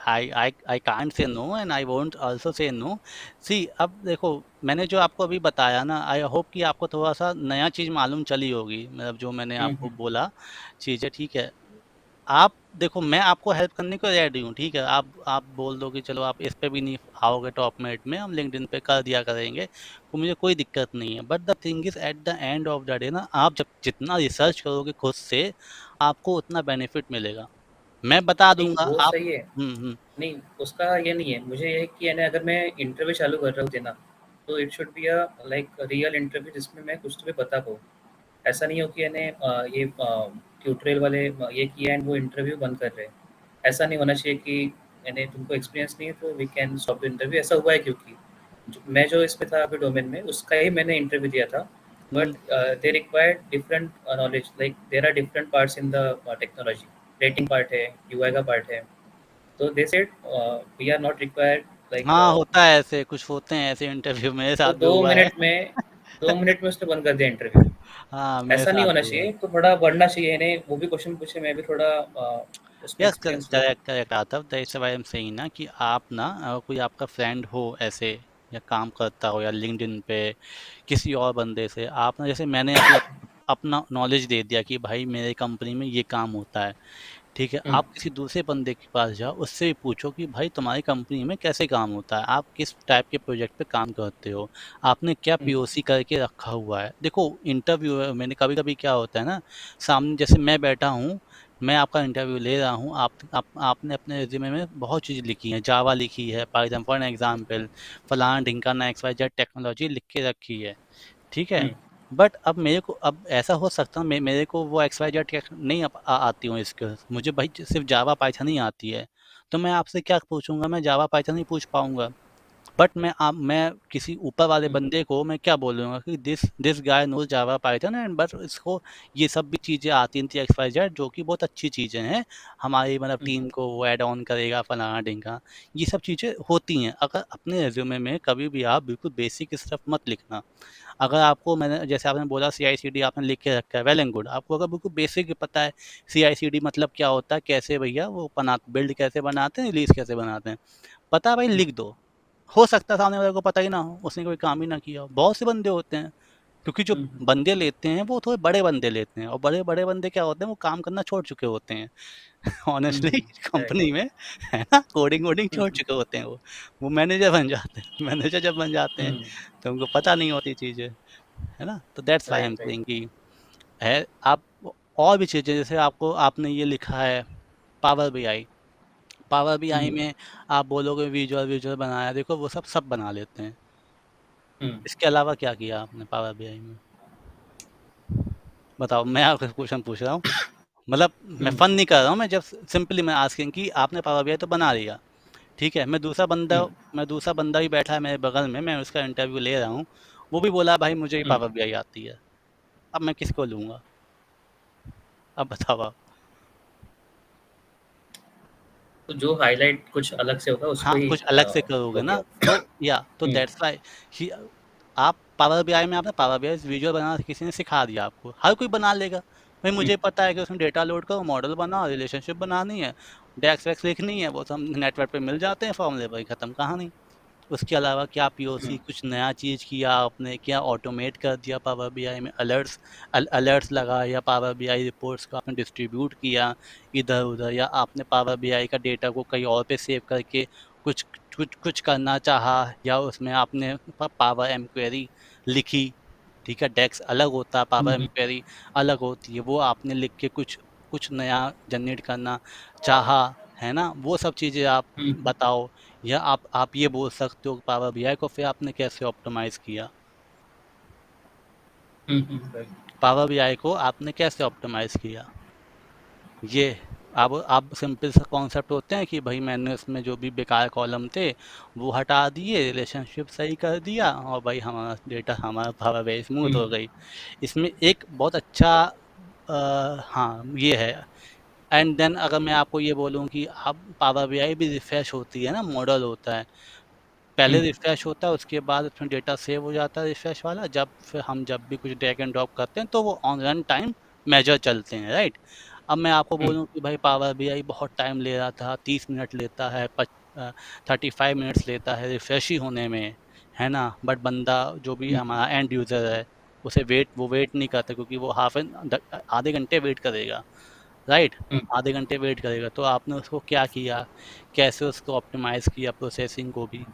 I I I can't say no, and I won't also say no. See अब देखो, मैंने जो आपको अभी बताया ना, आई होप कि आपको थोड़ा सा नया चीज़ मालूम चली होगी, मतलब जो मैंने आपको हुँ। बोला चीज़ें, ठीक है। आप देखो, मैं आपको हेल्प करने को रेडी हूँ, ठीक है। आप बोल दो कि चलो आप इस पे भी नहीं आओगे टॉप मेट में, हम लिंक्डइन पे कर दिया करेंगे, तो मुझे कोई दिक्कत नहीं है। But the thing is at the end of the day ना, आप जब जितना रिसर्च करोगे खुद से, आपको उतना बेनिफिट मिलेगा। मैं बता नहीं, दूंगा वो आप। सही है। हम्म। नहीं, उसका ये नहीं है। मुझे ये है कि यानी अगर मैं इंटरव्यू चालू कर रहा हूँ देना, तो it should be like real interview जिसमें मैं कुछ तुम्हें बता पाऊँ। ऐसा नहीं हो कि यानी ये ट्यूटोरियल वाले ये किया एंड वो इंटरव्यू बंद कर रहे हैं। ऐसा नहीं होना चाहिए कि यानी तुमको एक्सपीरियंस नहीं है तो we can stop the interview. ऐसा हुआ है क्योंकि मैं जो इसमें था अभी डोमेन में, उसका ही मैंने इंटरव्यू दिया था। But hmm. They required different knowledge, like there are different parts in the technology. Rating part है, यूआई का पार्ट है। तो they said we are not required like हाँ होता है ऐसे, कुछ होते हैं ऐसे इंटरव्यू, मेरे तो साथ भी 2 हुआ है। मिनट में 2 मिनट में उसने बंद कर दिया इंटरव्यू। हाँ मेरे ऐसा नहीं साथ होना भी हुआ है। चाहिए, तो थोड़ा बढ़ना चाहिए इन्हें, वो भी क्वेश्चन पूछे, मैं भी थोड़ा उसमें यस, एक्सपीरियंस लूँ। करेक्ट करेक्ट आता है, that's why I am saying ना कि आप ना, अगर कोई आपका फ्रेंड हो ऐसे, या काम करता हो, या लिंक्डइन पे किसी और बंदे से आप ना, जैसे मैंने अभी अपना नॉलेज दे दिया कि भाई मेरे कंपनी में ये काम होता है, ठीक है। हुँ, आप किसी दूसरे बंदे के पास जाओ, उससे भी पूछो कि भाई तुम्हारी कंपनी में कैसे काम होता है, आप किस टाइप के प्रोजेक्ट पे काम करते हो, आपने क्या हुँ, पीओसी करके रखा हुआ है। देखो इंटरव्यू में कभी कभी क्या होता है ना, सामने जैसे मैं बैठा हूँ, मैं आपका इंटरव्यू ले रहा हूँ, आपने अपने रिज्यूमे में बहुत चीज़ लिखी है, जावा लिखी है, पाइथन फॉर एग्जाम्पल, फलाना ढिमकाना एक्स वाई जेड टेक्नोलॉजी लिख के रखी है, ठीक है। हम्म, बट अब मेरे को, अब ऐसा हो सकता है मेरे को वो एक्स वाई जेड नहीं आती हूँ स्किल्स, मुझे भाई सिर्फ जावा पाइथन ही आती है। तो मैं आपसे क्या पूछूंगा, मैं जावा पाइथन ही पूछ पाऊंगा। बट मैं किसी ऊपर वाले हम्म, बंदे को मैं क्या बोलूँगा कि this guy knows Java Python and, but इसको ये सब भी चीज़ें आती थी एक्स वाई जेड, जो कि बहुत अच्छी चीज़ें हैं, हमारी मतलब हम्म, टीम को वो ऐड ऑन करेगा फलाना ढिमका। ये सब चीज़ें होती हैं। अगर अपने रिज्यूमे में कभी भी आप बिल्कुल बेसिक स्टफ मत लिखना। अगर आपको, मैंने जैसे आपने बोला सी आई सी डी आपने लिख के रखा है, वेल एंड गुड, आपको अगर बिल्कुल बेसिक पता है सी आई सी डी मतलब क्या होता है, कैसे भैया वो बना बिल्ड कैसे बनाते हैं, रिलीज कैसे बनाते हैं, पता है भाई, हम्म, लिख दो। हो सकता है सामने वाले को पता ही ना हो, उसने कोई काम ही ना किया हो, बहुत से बंदे होते हैं। क्योंकि जो हम्म, बंदे लेते हैं वो थोड़े बड़े बंदे लेते हैं, और बड़े बड़े बंदे क्या होते हैं, वो काम करना छोड़ चुके होते हैं। Honestly correct. कंपनी में, है ना, कोडिंग वोडिंग छोड़ हम्म, चुके होते हैं वो मैनेजर बन जाते हैं। मैनेजर जब बन जाते हैं हम्म, तो उनको पता नहीं होती चीज़ें, है ना। तो that's why I am right, right. Saying कि है आप, और भी चीज़ें जैसे आपको, आपने ये लिखा है पावर बीआई, पावर बीआई हम्म, में आप बोलोगे विजुअल विजुअल बनाया, देखो वो सब बना लेते हैं। हम्म, इसके अलावा क्या किया आपने पावर बीआई में, बताओ। मैं आपसे क्वेश्चन पूछ रहा हूँ, मतलब मैं हम्म, फन नहीं कर रहा हूँ, मैं जब सिंपली मैं आस्किंग कि आपने पावर बीआई तो बना लिया, ठीक है, हम्म, मैं दूसरा बंदा भी बैठा है मेरे बगल में, मैं उसका इंटरव्यू ले रहा हूँ, वो भी बोला भाई मुझे भी हम्म। पावर बीआई आती है। अब मैं किसको लूँगा, अब बताओ आप। तो जो हाइलाइट कुछ अलग से होगा उसको हाँ, ही कुछ अलग से करोगे लोगे ना, आप। तो या तो हम्म, दैट्स व्हाई ही, आप पावर बीआई में, आपने पावर बीआई विजुअल बनाना किसी ने सिखा दिया आपको, हर कोई बना लेगा। भाई हम्म, मुझे पता है कि उसमें डेटा लोड करो, मॉडल बनाओ, रिलेशनशिप बनानी है, डेक्स वैक्स लिखनी है, वो सब नेटवर्क पे मिल जाते हैं फॉर्मूले, भाई खत्म कहानी। उसके अलावा क्या पीओसी हम्म, कुछ नया चीज़ किया आपने, क्या ऑटोमेट कर दिया पावर बीआई में, अलर्ट्स लगा, या पावर बीआई रिपोर्ट्स को आपने डिस्ट्रीब्यूट किया इधर उधर, या आपने पावर बीआई का डेटा को कहीं और पे सेव करके कुछ कुछ करना चाहा, या उसमें आपने पावर एम क्वेरी लिखी, ठीक है, डेक्स अलग होता है, पावर एम हम्म, क्वेरी अलग होती है, वो आपने लिख के कुछ कुछ नया जनरेट करना चाहा, है ना, वो सब चीज़ें आप हम्म, बताओ। या आप ये बोल सकते हो पावर बीआई को फिर आपने कैसे ऑप्टिमाइज़ किया, राइट। पावर बीआई को आपने कैसे ऑप्टिमाइज़ किया। ये अब सिंपल सा कॉन्सेप्ट होते हैं कि भाई मैंने उसमें जो भी बेकार कॉलम थे वो हटा दिए, रिलेशनशिप सही कर दिया, और भाई हमारा डेटा, हमारा पावर बीआई स्मूथ हो हम्म, गई। इसमें एक बहुत अच्छा हाँ ये है। एंड देन अगर मैं आपको ये बोलूँ कि अब पावर बीआई भी रिफ्रेश होती है ना, मॉडल होता है, पहले हम्म, रिफ्रेश होता है, उसके बाद उसमें डेटा सेव हो जाता है रिफ्रेश वाला, जब फिर हम जब भी कुछ ड्रैग एंड ड्रॉप करते हैं तो वो ऑन रन टाइम मेजर चलते हैं, राइट। अब मैं आपको हम्म, बोलूँ कि भाई पावर बीआई बहुत टाइम ले रहा था, 30 मिनट लेता है, 35 मिनट्स लेता है रिफ्रेश ही होने में, है ना, बट बंदा जो भी हम्म, हमारा एंड यूज़र है, उसे वो वेट नहीं करता, क्योंकि वो आधे घंटे वेट करेगा, राइट, हम्म, आधे घंटे वेट करेगा। तो आपने उसको क्या किया, कैसे उसको ऑप्टिमाइज़ किया प्रोसेसिंग को भी,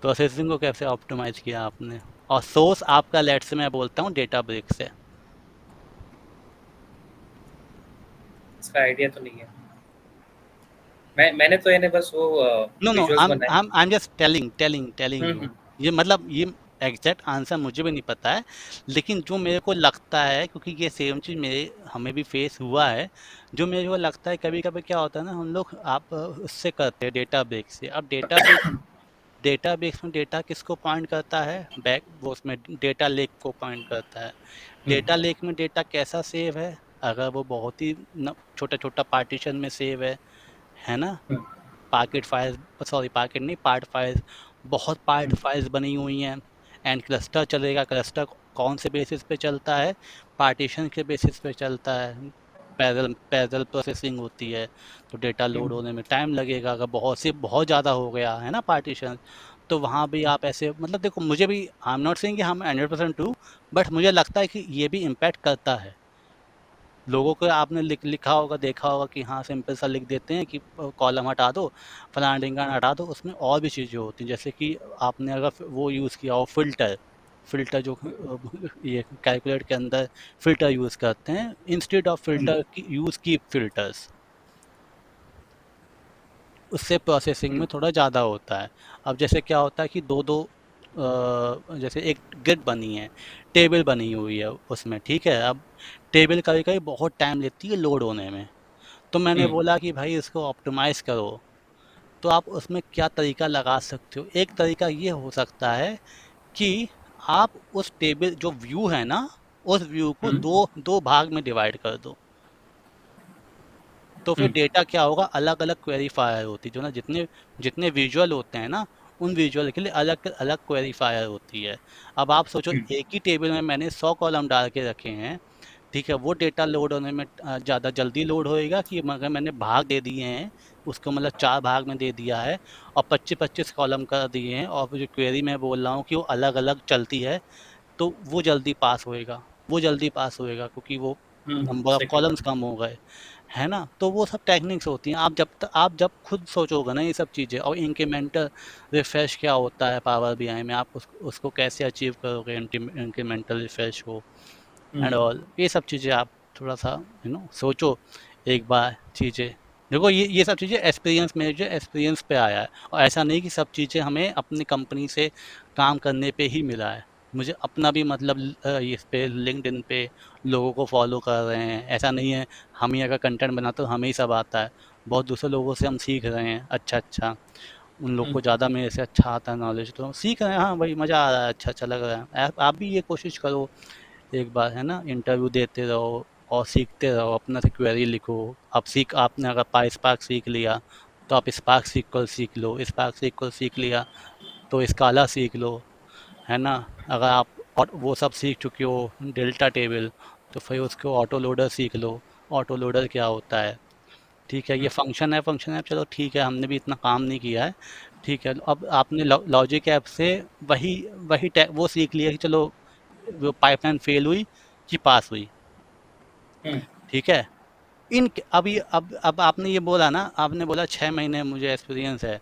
प्रोसेसिंग को कैसे ऑप्टिमाइज़ किया आपने। और सोर्स आपका, लेट्स से मैं बोलता हूँ डेटाब्रिक्स है। इसका आइडिया तो नहीं है। मैंने तो यानी बस वो नो नो, विजुअल्स बनाए। I am just telling you, हम्म, ये मतलब ये एग्जैक्ट आंसर मुझे भी नहीं पता है, लेकिन जो मेरे को लगता है, क्योंकि ये सेम चीज़ मेरे हमें भी फेस हुआ है, जो मेरे को लगता है कभी कभी क्या होता है ना, हम लोग आप उससे करते हैं डेटाब्रिक्स से। अब डेटाबेस में डेटा किसको पॉइंट करता है, बैक वो उसमें डेटा लेक को पॉइंट करता है। हम्म, डेटा लेक में डेटा कैसा सेव है, अगर वो बहुत ही छोटा छोटा पार्टीशन में सेव है ना, हम्म, पाकेट फाइल्स, सॉरी पाकेट नहीं, पार्ट फाइल्स, बहुत पार्ट हम्म, फाइल्स बनी हुई हैं, एंड क्लस्टर चलेगा, क्लस्टर कौन से बेसिस पे चलता है, पार्टीशन के बेसिस पे चलता है, पैरेलल प्रोसेसिंग होती है, तो डेटा लोड हम्म, होने में टाइम लगेगा, अगर बहुत ज़्यादा हो गया है ना पार्टीशन, तो वहाँ भी आप ऐसे, मतलब देखो मुझे भी, आई एम नॉट सेइंग कि हम 100% ट्रू, बट मुझे लगता है कि ये भी इम्पैक्ट करता है लोगों को। आपने लिखा होगा, देखा होगा कि हाँ सिंपल सा लिख देते हैं कि कॉलम हटा दो, फलाना ढिमकाना हटा दो, उसमें और भी चीज़ें होती हैं, जैसे कि आपने अगर वो यूज़ किया हो फिल्टर, फ़िल्टर जो ये कैलकुलेट के अंदर फ़िल्टर यूज़ करते हैं, इंस्टेड ऑफ हम्म, फ़िल्टर की यूज़ कीप फ़िल्टर्स, उससे प्रोसेसिंग हम्म, में थोड़ा ज़्यादा होता है। अब जैसे क्या होता है कि दो-दो जैसे एक ग्रिड बनी है, टेबल बनी हुई है उसमें, ठीक है? अब टेबल कभी-कभी बहुत टाइम लेती है लोड होने में, तो मैंने हम्म, बोला कि भाई इसको ऑप्टिमाइज़ करो, तो आप उसमें क्या तरीका लगा सकते हो? एक तरीका ये हो सकता है कि आप उस टेबल जो व्यू है ना, उस व्यू को हम्म, दो दो भाग में डिवाइड कर दो। तो फिर हम्म, डेटा क्या होगा, अलग अलग क्वेरी फायर होती है, जो ना जितने जितने विजुअल होते हैं ना, उन विजुअल के लिए अलग अलग क्वेरी फायर होती है। अब आप सोचो, हम्म, एक ही टेबल में मैंने 100 कॉलम डाल के रखे हैं, ठीक है? वो डेटा लोड होने में ज़्यादा जल्दी लोड होएगा कि मगर मैंने भाग दे दिए हैं, उसको मतलब 4 भाग में दे दिया है और 25-25 कॉलम कर दिए हैं, और जो क्वेरी मैं बोल रहा हूँ कि वो अलग-अलग चलती है, तो वो जल्दी पास होएगा, वो जल्दी पास होएगा क्योंकि वो नंबर ऑफ सेकंड। कॉलम्स कम हो गए, है ना? तो वो सब टेक्निक्स होती हैं। आप जब खुद सोचोगे ना ये सब चीज़ें, और इंक्रीमेंटल रिफ्रेश क्या होता है पावर बीआई में, आप उसको कैसे अचीव करोगे, इंक्रीमेंटल रिफ्रेश को एंड हम्म, ऑल, ये सब चीज़ें आप थोड़ा-सा सोचो एक बार चीज़ें। देखो, ये सब चीज़ें एक्सपीरियंस, मेरे जो एक्सपीरियंस पे आया है, और ऐसा नहीं कि सब चीज़ें हमें अपनी कंपनी से काम करने पे ही मिला है। मुझे अपना भी मतलब इस पे लिंक्डइन पे लोगों को फॉलो कर रहे हैं, ऐसा नहीं है हम ही अगर कंटेंट बनाते हो हमें ही सब आता है। बहुत दूसरे लोगों से हम सीख रहे हैं, अच्छा-अच्छा, उन लोग हम्म, को ज़्यादा मेरे से अच्छा आता है नॉलेज, तो हम सीख रहे हैं, हाँ भाई मज़ा आ रहा है, अच्छा-अच्छा लग रहा है। आप भी ये कोशिश करो एक बार, है ना? इंटरव्यू देते रहो और सीखते रहो, अपना से क्वेरी लिखो। आपने अगर स्पार्क सीख लिया, तो आप स्पार्क सीक्वल सीख लो, स्पार्क सीक्वल सीख लिया तो स्काला सीख लो, है ना? अगर आप और वो सब सीख चुके हो, डेल्टा टेबल, तो फिर उसको ऑटो लोडर सीख लो। ऑटो लोडर क्या होता है? ठीक है, ये फंक्शन है, चलो ठीक है, हमने भी इतना काम नहीं किया है, ठीक है। अब आपने लॉजिक ऐप से वही वो सीख लिया कि चलो वो पाइपलाइन फेल हुई कि पास हुई, हम्म, ठीक है। अब आपने ये बोला ना, आपने बोला 6 महीने मुझे एक्सपीरियंस है।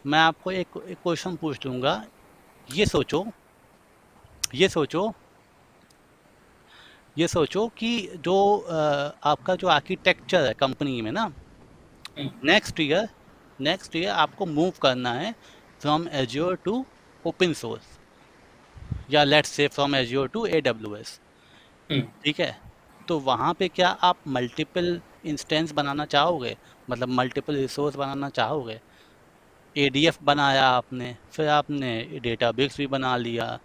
मैं आपको एक क्वेश्चन पूछ लूंगा। ये सोचो, ये सोचो, ये सोचो कि जो आपका जो आर्किटेक्चर है कंपनी में ना, हम्म, नेक्स्ट ईयर नेक्स्ट ईयर आपको मूव करना है from Azure to open source, या let's say from Azure to AWS, हम्म, ठीक है? तो वहाँ पे क्या आप मल्टीपल इंस्टेंस बनाना चाहोगे, मतलब मल्टीपल रिसोर्स बनाना चाहोगे? एडीएफ बनाया आपने, फिर आपने डेटाबेस भी बना लिया,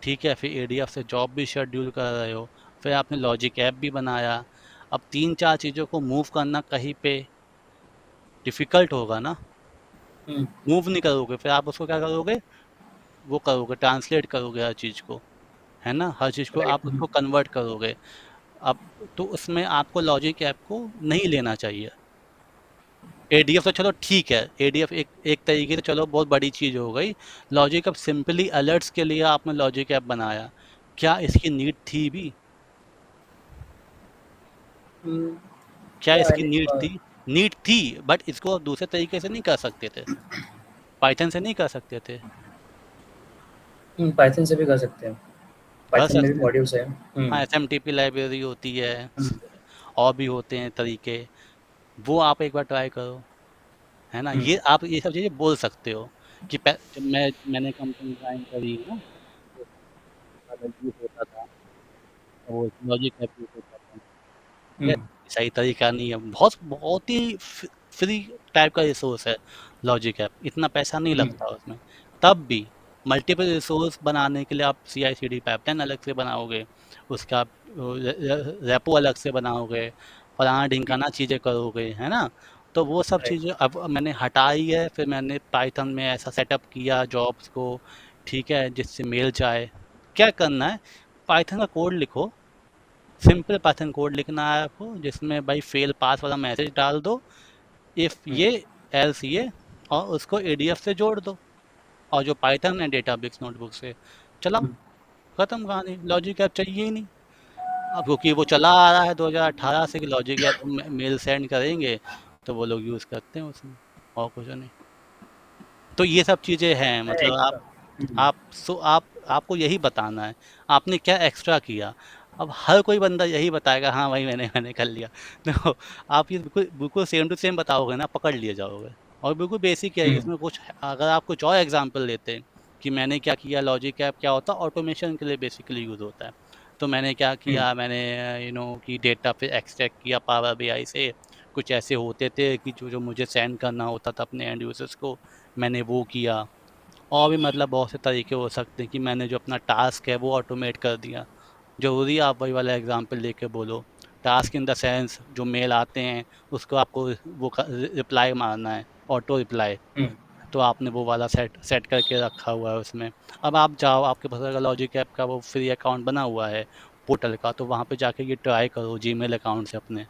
ठीक है? फिर एडीएफ से जॉब भी शेड्यूल कर रहे हो, फिर आपने लॉजिक ऐप भी बनाया। अब 3-4 चीज़ों को मूव करना कहीं पे डिफ़िकल्ट होगा ना, हम्म, मूव नहीं करोगे, फिर आप उसको क्या करोगे? वो करोगे, ट्रांसलेट करोगे हर चीज़ को, है ना? हर चीज़ को राइट। आप उसको कन्वर्ट करोगे। अब तो उसमें आपको लॉजिक ऐप को नहीं लेना चाहिए। एडीएफ तो चलो ठीक है, एडीएफ एक एक तरीके से चलो बहुत बड़ी चीज़ हो गई। लॉजिक ऐप सिंपली अलर्ट्स के लिए आपने लॉजिक ऐप बनाया। क्या इसकी नीड थी भी? क्या या इसकी नीड थी? नीड थी, बट इसको आप दूसरे तरीके से नहीं कर सकते थे। पाइथन से नहीं कर सकते थे। पाइथन से भी कर सकते हैं। कर पाइथन में भी सकते थे। मॉड्यूल्स हैं। हाँ, एसएमटीपी लाइब्रेरी होती है, हम्म, और भी होते हैं तरीके। वो आप एक बार ट्राई करो, है ना? हम्म, ये आप ये सब चीज़ें बोल सकते हो कि जब मैंने कंपनी ज्वाइन करी ना, तो ज़्यादा यूज़ होता था, वो लॉजिक ऐप यूज़ होता था। ठीक है? हम्म, सही तरीका नहीं है, बहुत बहुत ही फ्री टाइप का रिसोर्स है लॉजिक ऐप, इतना पैसा नहीं हम्म, लगता उसमें। तब भी मल्टीपल रिसोर्स बनाने के लिए आप सी आई सी डी पाइपलाइन अलग से बनाओगे, उसका आप रेपो अलग से बनाओगे, फलाना ढिमकाना चीज़ें करोगे, है ना? तो वो सब राइट। चीज़ें अब मैंने हटाई है, फिर मैंने पाइथन में ऐसा सेटअप किया जॉब्स को, ठीक है, जिससे मेल जाए। क्या करना है, पाइथन का कोड लिखो, सिंपल पाइथन कोड लिखना है आपको, जिसमें भाई फेल पास वाला मैसेज डाल दो, इफ हम्म, ये एल्स ये, और उसको एडीएफ से जोड़ दो, और जो पाइथन है डेटाबेस नोटबुक से चलाओ। हम्म, खत्म कहानी, लॉजिक ऐप चाहिए ही नहीं। अब क्योंकि वो चला आ रहा है 2018 से कि लॉजिक ऐप मेल सेंड करेंगे, तो वो लोग यूज़ करते हैं उसमें, और कुछ नहीं। तो ये सब चीज़ें हैं, मतलब एक आप आपको यही बताना है, आपने क्या एक्स्ट्रा किया। अब हर कोई बंदा यही बताएगा, हाँ भाई मैंने मैंने कर लिया। देखो, आप ये बिल्कुल बिल्कुल सेम टू सेम बताओगे ना, पकड़ लिए जाओगे। और बिल्कुल बेसिक है, हम्म। इसमें कुछ अगर आप कुछ और एग्जांपल लेते हैं कि मैंने क्या किया, लॉजिक ऐप क्या होता है, ऑटोमेशन के लिए बेसिकली यूज होता है। तो मैंने क्या हम्म। किया, मैंने कि डेटा फिर एक्सट्रैक्ट किया पावर बीआई से। कुछ ऐसे होते थे कि जो जो मुझे सेंड करना होता था अपने एंड यूजर्स को, मैंने वो किया। और भी मतलब बहुत से तरीके हो सकते हैं कि मैंने जो अपना टास्क है वो ऑटोमेट कर दिया। ज़रूरी है आप वही वाला एग्जांपल लेके बोलो। टास्क इन द सेंस जो मेल आते हैं उसको आपको वो रिप्लाई मारना है, ऑटो रिप्लाई। हम्म। तो आपने वो वाला सेट सेट करके रखा हुआ है उसमें। अब आप जाओ, आपके पास अगर लॉजिक ऐप का वो फ्री अकाउंट बना हुआ है पोर्टल का, तो वहाँ पे जाके ये ट्राई करो जीमेल अकाउंट से अपने,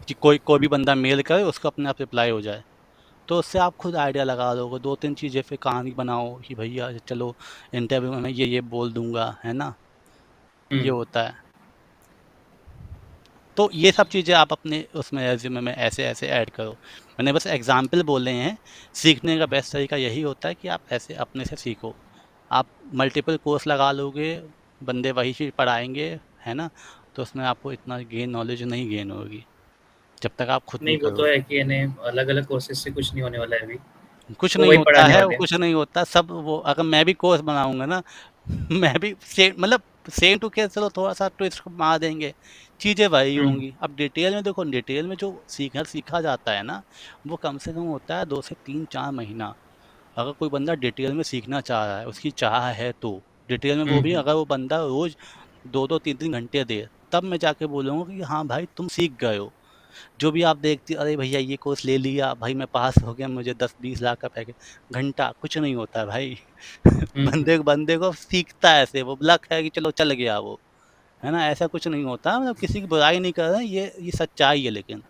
कि कोई कोई भी बंदा मेल करे उसको अपने आप रिप्लाई हो जाए। तो उससे आप खुद आइडिया लगा लोगे, दो तीन चीज़ें फिर कहानी बनाओ कि भैया चलो इंटरव्यू में मैं ये बोल दूंगा, है ना। ये हम्म। होता है। तो ये सब चीज़ें आप अपने उसमें रेज्यूमे में ऐसे ऐसे ऐड करो। मैंने बस एग्जाम्पल बोले हैं। सीखने का बेस्ट तरीका यही होता है कि आप ऐसे अपने से सीखो। आप मल्टीपल कोर्स लगा लोगे, बंदे वही चीज़ पढ़ाएंगे, है ना। तो उसमें आपको इतना गेन नॉलेज नहीं गेन होगी जब तक आप खुद नहीं नहीं, वो तो करो। है कि इन्हें अलग अलग कोर्सेज से कुछ नहीं होने वाला है अभी। कुछ वो नहीं वही होता पढ़ाने है, वो वाले हैं। कुछ नहीं होता सब वो, अगर मैं भी कोर्स बनाऊंगा ना मैं भी सेम मतलब सेम टू केस, चलो थोड़ा सा ट्विस्ट मार देंगे, चीजें वही हम्म। होंगी। अब डिटेल में देखो, डिटेल में जो सीखा सीखा जाता है ना, वो कम से कम होता है 2 से 3 4 महीना। अगर कोई बंदा डिटेल में सीखना चाह रहा है, उसकी चाह है तो डिटेल में, वो भी हम्म। अगर वो बंदा रोज 2 2 3 3 घंटे दे, तब मैं जाके बोलूंगा कि हाँ भाई तुम सीख गए हो। जो भी आप देखते अरे भैया ये कोर्स ले लिया भाई मैं पास हो गया, मुझे 10 20 लाख का पैकेज, घंटा कुछ नहीं होता है भाई। हम्म। बंदे बंदे को सीखता है ऐसे, वो लक है कि चलो चल गया वो, है ना। ऐसा कुछ नहीं होता, मतलब किसी की बुराई नहीं कर रहे हैं, ये सच्चाई है। लेकिन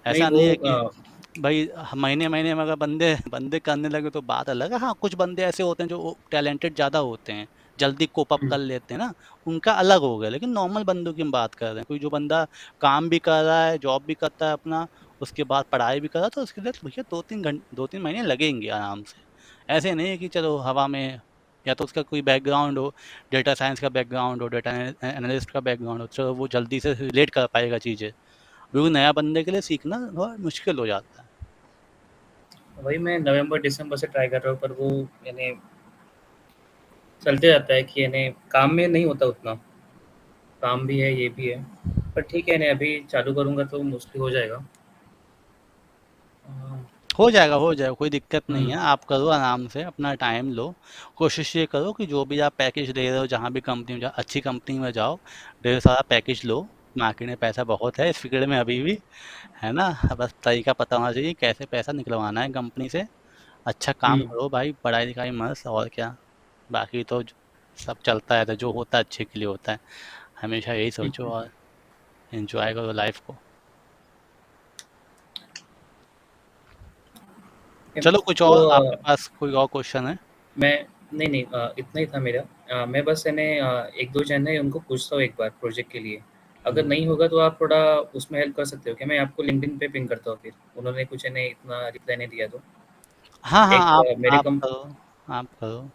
नहीं ऐसा वो नहीं है कि भाई महीने महीने में अगर बंदे बंदे करने लगे तो बात अलग है। हाँ, कुछ बंदे ऐसे होते हैं जो टैलेंटेड ज़्यादा होते हैं, जल्दी कोप अप हम्म। कर लेते हैं ना, उनका अलग हो गया। लेकिन नॉर्मल बंदों की हम बात कर रहे हैं, कोई जो बंदा काम भी कर रहा है, जॉब भी करता है अपना, उसके बाद पढ़ाई भी कर रहा है, तो उसके लिए तो भैया 2 3 घंटे 2 3 महीने लगेंगे आराम से। ऐसे नहीं है कि चलो हवा में, या तो उसका कोई बैकग्राउंड हो, डेटा साइंस का बैकग्राउंड हो, डेटा एनालिस्ट का बैकग्राउंड हो, चलो वो जल्दी से रिलेट कर पाएगा चीज़ें। बिल्कुल नया बंदे के लिए सीखना थोड़ा मुश्किल हो जाता है। वही मैं नवंबर दिसंबर से ट्राई कर रहा हूँ, पर वो यानी चलते जाता है कि यानी काम में नहीं होता उतना। काम भी है, ये भी है। पर ठीक है, यानी अभी चालू करूँगा तो मोस्टली हो जाएगा। हाँ। हो जाएगा, कोई दिक्कत नहीं हुँ। है। आप करो आराम से, अपना टाइम लो। कोशिश ये करो कि जो भी आप पैकेज दे रहे हो, जहाँ भी कंपनी में जाओ, अच्छी कंपनी में जाओ, ढेर सारा पैकेज लो। मार्केट में पैसा बहुत है इस फील्ड में अभी भी, है ना। बस तरीका पता होना चाहिए कैसे पैसा निकलवाना है कंपनी से। अच्छा काम हुँ। करो भाई, पढ़ाई लिखाई मस्त, और क्या। बाकी तो सब चलता है, तो जो होता है अच्छे के लिए होता है। हमेशा यही हुँ, सोचो हुँ। और एंजॉय करो लाइफ को। चलो, कुछ तो और आपके पास कोई और क्वेश्चन है? मैं नहीं, नहीं, इतना ही था मेरा। मैं बस यानी 1-2 जन है उनको पूछता हूँ एक बार प्रोजेक्ट के लिए। अगर हम्म। नहीं होगा तो आप थोड़ा उसमें हेल्प कर सकते हो क्या? मैं आपको लिंक्डइन पे पिंग करता हूँ फिर। उन्होंने कुछ यानी इतना रिप्लाई नहीं दिया तो। हाँ हाँ, एक मेरे आप कम। करो, आप करो।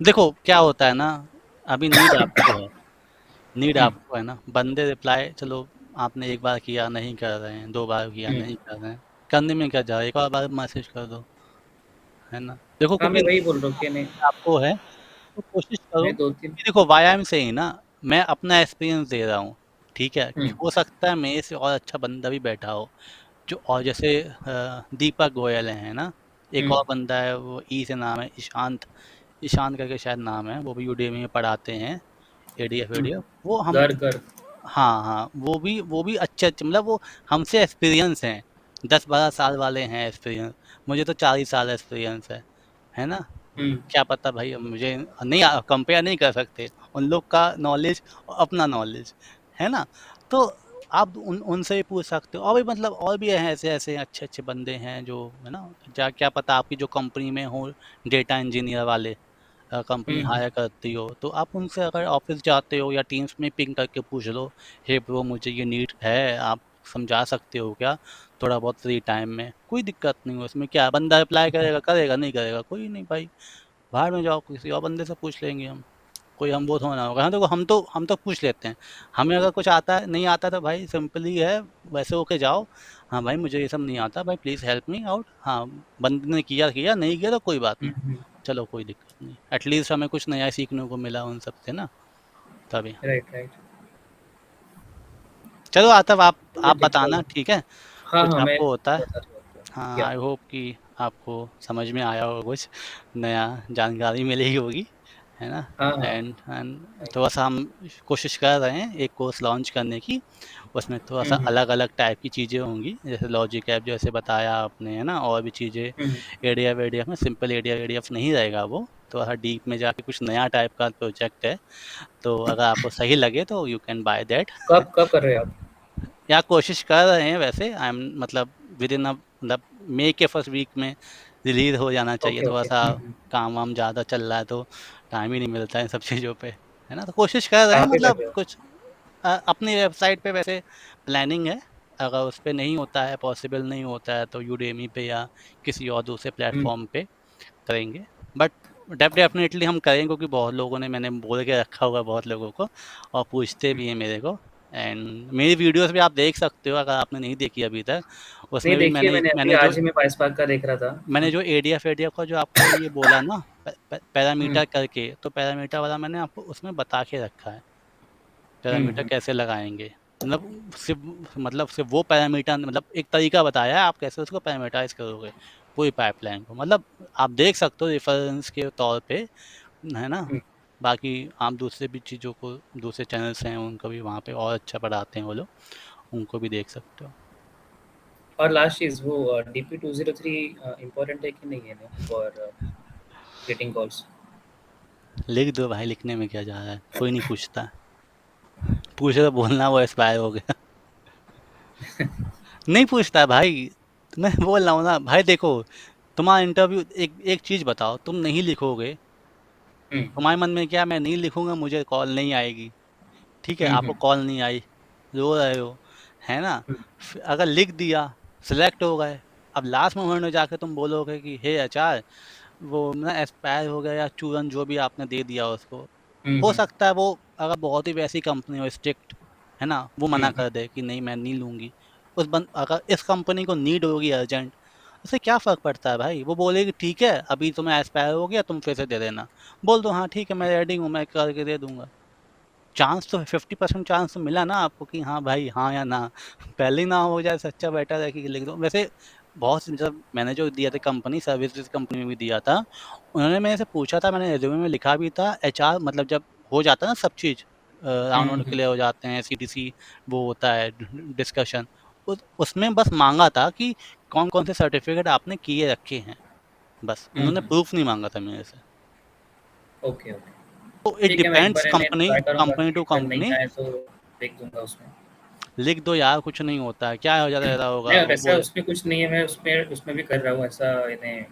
देखो क्या होता है ना, अभी नीड आपको है, नीड हुँ। आपको है ना। बंदे रिप्लाई, चलो आपने एक बार किया नहीं कर रहे हैं, 2 बार किया हुँ। नहीं कर रहे हैं, करने में क्या जा रहा है, एक और बार मैसेज कर दो, है ना। देखो हाँ, क्योंकि मैं वही बोल रहा हूँ कि नहीं। need आपको है, तो कोशिश करो मैं 2-3। कि देखो वायाम से ही ना, मैं अपना एक्सपीरियंस दे रहा हूँ, ठीक है। हुँ। हो सकता है मेरे से और अच्छा बंदा भी बैठा हो, जो और जैसे दीपक गोयल है ना। एक हुँ। और बंदा है, वो ई से नाम है, ईशांत, ईशान करके शायद नाम है, वो भी यूडेमी में पढ़ाते हैं, एडीएफ हुँ। एडीएफ वो हम। घर-घर। हाँ हाँ, वो भी अच्छे अच्छे, मतलब वो हमसे एक्सपीरियंस हैं, 10 12 साल वाले हैं एक्सपीरियंस। मुझे तो 40 साल एक्सपीरियंस है ना। हुँ। क्या पता भाई, अब मुझे नहीं, कंपेयर नहीं कर सकते उन लोग का नॉलेज और अपना नॉलेज, है ना। तो आप उनसे भी पूछ सकते हो, और भी मतलब और भी हैं ऐसे ऐसे अच्छे अच्छे बंदे हैं जो, है ना। क्या पता आपकी जो कंपनी में हो डेटा इंजीनियर वाले, कंपनी हुँ, हुँ। हायर करती हो, तो आप उनसे अगर ऑफिस जाते हो या टीम्स में पिंग करके पूछ लो, हे ब्रो मुझे ये नीड है, आप समझा सकते हो क्या, थोड़ा बहुत फ्री टाइम में। कोई दिक्कत नहीं हो उसमें, क्या बंदा रिप्लाई करेगा करेगा, नहीं करेगा कोई नहीं भाई। बाहर में जाओ, किसी और बंदे से पूछ लेंगे हम। कोई हम वो थोड़ा ना होगा। हाँ देखो, हम तो पूछ लेते हैं। हमें अगर कुछ आता है नहीं आता तो भाई सिंपली है, वैसे होके जाओ। हाँ भाई मुझे ये सब नहीं आता भाई, प्लीज़ हेल्प मी आउट। हाँ, बंदे ने किया किया, नहीं किया तो कोई बात नहीं। चलो कोई दिक्कत नहीं, एटलीस्ट हमें कुछ नया सीखने को मिला उन सब से ना, तभी। Right, right. चलो आतब, आप चलिए ठीक बताना, होगा। ठीक है? हाँ, कुछ हाँ, मैं आपको होता है। बता दूँगा आपको। हाँ, या आई होप कि आपको समझ में आया होगा, कुछ नया जानकारी मिली होगी, है ना? हाँ, हाँ। And right. थोड़ा सा हम कोशिश कर रहे हैं एक कोर्स लॉन्च करने की। उसमें थोड़ा सा हुँ, अलग अलग टाइप की चीज़ें होंगी, जैसे लॉजिक ऐप जैसे बताया आपने, है ना? और भी चीज़ें, हुँ। एडीएफ वेडीएफ में, सिंपल एडीएफ वेडीएफ नहीं रहेगा वो, थोड़ा सा डीप में जाके कुछ नया टाइप का प्रोजेक्ट है। तो अगर आपको सही लगे तो यू कैन बाय दैट। कब कब कर रहे हैं आप? या कोशिश कर रहे हैं वैसे, आई एम मतलब विद इन अ मतलब मई के फर्स्ट वीक में रिलीज हो जाना चाहिए। ओके, थोड़ा ओके। सा हुँ, हुँ। काम वाम ज़्यादा चल रहा है तो टाइम ही नहीं मिलता है इन सब चीज़ों पे, है ना? तो कोशिश कर रहे हैं, कहाँ पे कर मतलब रहे हो? कुछ अपनी वेबसाइट पे वैसे प्लानिंग है। अगर उस पे नहीं होता है, पॉसिबल नहीं होता है, तो यूडेमी पे या किसी और दूसरे हुँ, प्लेटफॉर्म पे करेंगे। बट डेफिनेटली हम करेंगे, क्योंकि बहुत लोगों ने, मैंने बोल के रखा हुआ है बहुत लोगों को, और पूछते हुँ। भी हैं मेरे को। एंड मेरी वीडियोस भी आप देख सकते हो अगर आपने नहीं देखी अभी तक। नहीं उसमें भी देखिए, मैंने मैंने अभी मैंने जो आज ही मैं पाइस पार्क का देख रहा मैंने था। जो एडीएफ एडीएफ का जो आपको ये बोला ना, हुँ, पैरामीटर करके, तो पैरामीटर वाला मैंने आपको उसमें बता के रखा है, हुँ, पैरामीटर हुँ, कैसे लगाएंगे। मतलब सिर्फ वो पैरामीटर, मतलब एक तरीका बताया है, आप कैसे उसको पैरामीटराइज करोगे पूरी पाइपलाइन को, मतलब आप देख सकते हो रेफरेंस के तौर पे, है ना? हुँ। बाकी आप दूसरे भी चीज़ों को, दूसरे चैनल्स हैं उनको भी वहाँ पे और अच्छा पढ़ाते हैं वो लोग, उनको भी देख सकते हो। और लास्ट चीज़ वो DP203 इम्पोर्टेंट है कि नहीं है ना फॉर गेटिंग कॉल्स? लिख दो भाई, लिखने में क्या जा रहा है, कोई नहीं पूछता। पूछे तो बोलना वो एक्सपायर हो गया। नहीं पूछता है भाई। मैं बोल रहा हूँ ना भाई, देखो, तुम्हारा इंटरव्यू, एक चीज़ बताओ, तुम नहीं लिखोगे, हुँ, तुम्हारे मन में क्या, मैं नहीं लिखूंगा मुझे कॉल नहीं आएगी, ठीक है? हुँ, आपको हुँ, कॉल नहीं आई, रो रहे हो, है ना? हुँ, अगर लिख दिया, सिलेक्ट हो गए, अब लास्ट मोमेंट में जाके तुम बोलोगे कि हे एचआर, वो ना एक्सपायर हो गया, या चूरन जो भी आपने दे दिया उसको, हुँ, हो हुँ, सकता है वो, अगर बहुत ही वैसी कंपनी हो स्ट्रिक्ट, है ना, वो हुँ, मना हुँ, कर दे कि नहीं मैं नहीं लूंगी। अगर इस कंपनी को नीड होगी अर्जेंट, उससे क्या फ़र्क पड़ता है भाई? वो बोलेगी ठीक है अभी तुम्हें एक्सपायर हो गया, तुम फिर से दे देना। बोल दो हाँ ठीक है, मैं रेडी हूँ, मैं करके दे दूंगा। चांस तो 50% चांस तो मिला ना आपको कि हाँ भाई, हाँ या ना। पहले ही ना हो जाए, सच्चा बेटर है कि लिख दो। वैसे बहुत जब मैंने जो दिया था कंपनी सर्विस कंपनी में भी दिया था, उन्होंने मेरे से पूछा था, मैंने रिज्यूमे में लिखा भी था, एचआर मतलब जब हो जाता है ना सब चीज़, राउंड हुँ, वाउंड हुँ, क्लियर हो जाते हैं, सीटीसी वो होता है डिस्कशन, उसमें बस मांगा था कि कौन कौन से सर्टिफिकेट आपने किए रखे हैं, बस हुँ, उन्होंने हुँ। प्रूफ नहीं मांगा था मेरे से। Okay, okay. तो इट ठीक है, मैं एक डिपेंड्स बार इन्हें कंपनी ट्राई करूँगा कंपनी कि टू अगर नहीं कंपनी। आए तो देख दूँगा उसमें। लिख दो यार, कुछ नहीं होता है, क्या हो जाता रहता होगा नहीं, वो वैसा बोल। उसमें कुछ नहीं है, मैं उसमें उसमें भी कर रहा हूँ ऐसा इन्हें।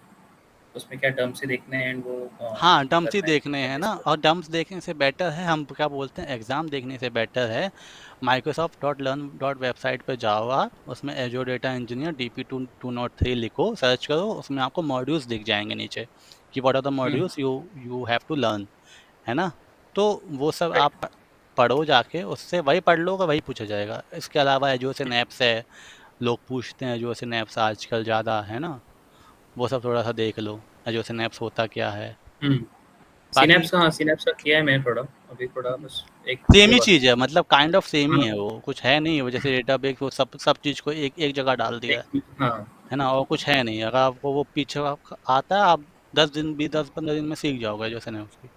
उसमें क्या टर्म्स ही देखने हैं एंड वो हाँ, डम्प्स ही करना है देखने हैं नोटिस ना, पर। और डम्प्स देखने से बेटर है, हम क्या बोलते हैं, एग्ज़ाम देखने से बेटर है, Microsoft dot learn dot website पे जाओ आप, उसमें एजोर डेटा इंजीनियर DP203 लिखो, सर्च करो, उसमें आपको मॉड्यूल्स दिख जाएंगे नीचे कि what are the hmm, modules you you have to learn, है ना? तो वो सब राइट। आप पढ़ो जाके, उससे वही पढ़ लो, वही पूछा जाएगा। इसके अलावा एजोर सिनैप्स है, लोग पूछते हैं एजोर सिनैप्स आजकल ज़्यादा, है ना? वो सब थोड़ा सा देख लो, एजोर सिनैप्स होता क्या है। हुँ। बाकी सिनैप्स का, हाँ, सिनैप्स का किया है मैंने थोड़ा, अभी थोड़ा बस 1 सेम 2 ही बार। चीज़ है, मतलब काइंड ऑफ सेम ही हाँ, है, वो कुछ है नहीं, वो जैसे डेटाबेस, वो सब चीज़ को एक एक जगह डाल दिया एक हाँ। है ना? और कुछ है नहीं, अगर आपको वो पीछे आता है, आप 10 दिन भी 10-15 दिन में सीख जाओगे जैसे नहीं उसकी,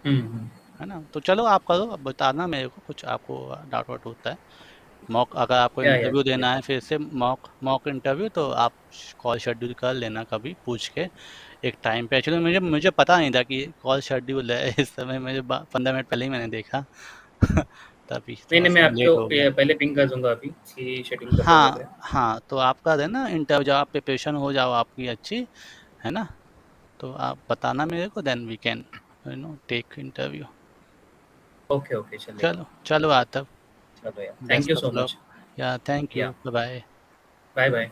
हुँ, हुँ। है ना? तो चलो आप करो, अब बताना मेरे को कुछ आपको डाउट वाउट होता है। मॉक, अगर आपको या इंटरव्यू ठीक है। देना है फिर से, मॉक मॉक इंटरव्यू, तो आप कॉल शेड्यूल कर लेना कभी पूछ के एक टाइम पे। एक्चुअली मुझे मुझे पता नहीं था कि कॉल शेड्यूल है इस समय, मुझे 15 मिनट पहले ही मैंने देखा। तभी नहीं, थोड़ा नहीं, मैं सा आपको लेट हो गया। ये पहले पिंग कर दूँगा अभी कि शेड्यूल कब तक हो हाँ गया। हाँ, तो आपका है ना इंटरव्यू, जब आप प्रिपरेशन हो जाओ आपकी अच्छी, है ना? तो आप बताना मेरे को, then we can take interview. Okay, okay, चलेगा। चलो चलो आतब, चलो यार, thank you best so of luck. Much. Yeah thank yeah you, bye bye. Bye, bye.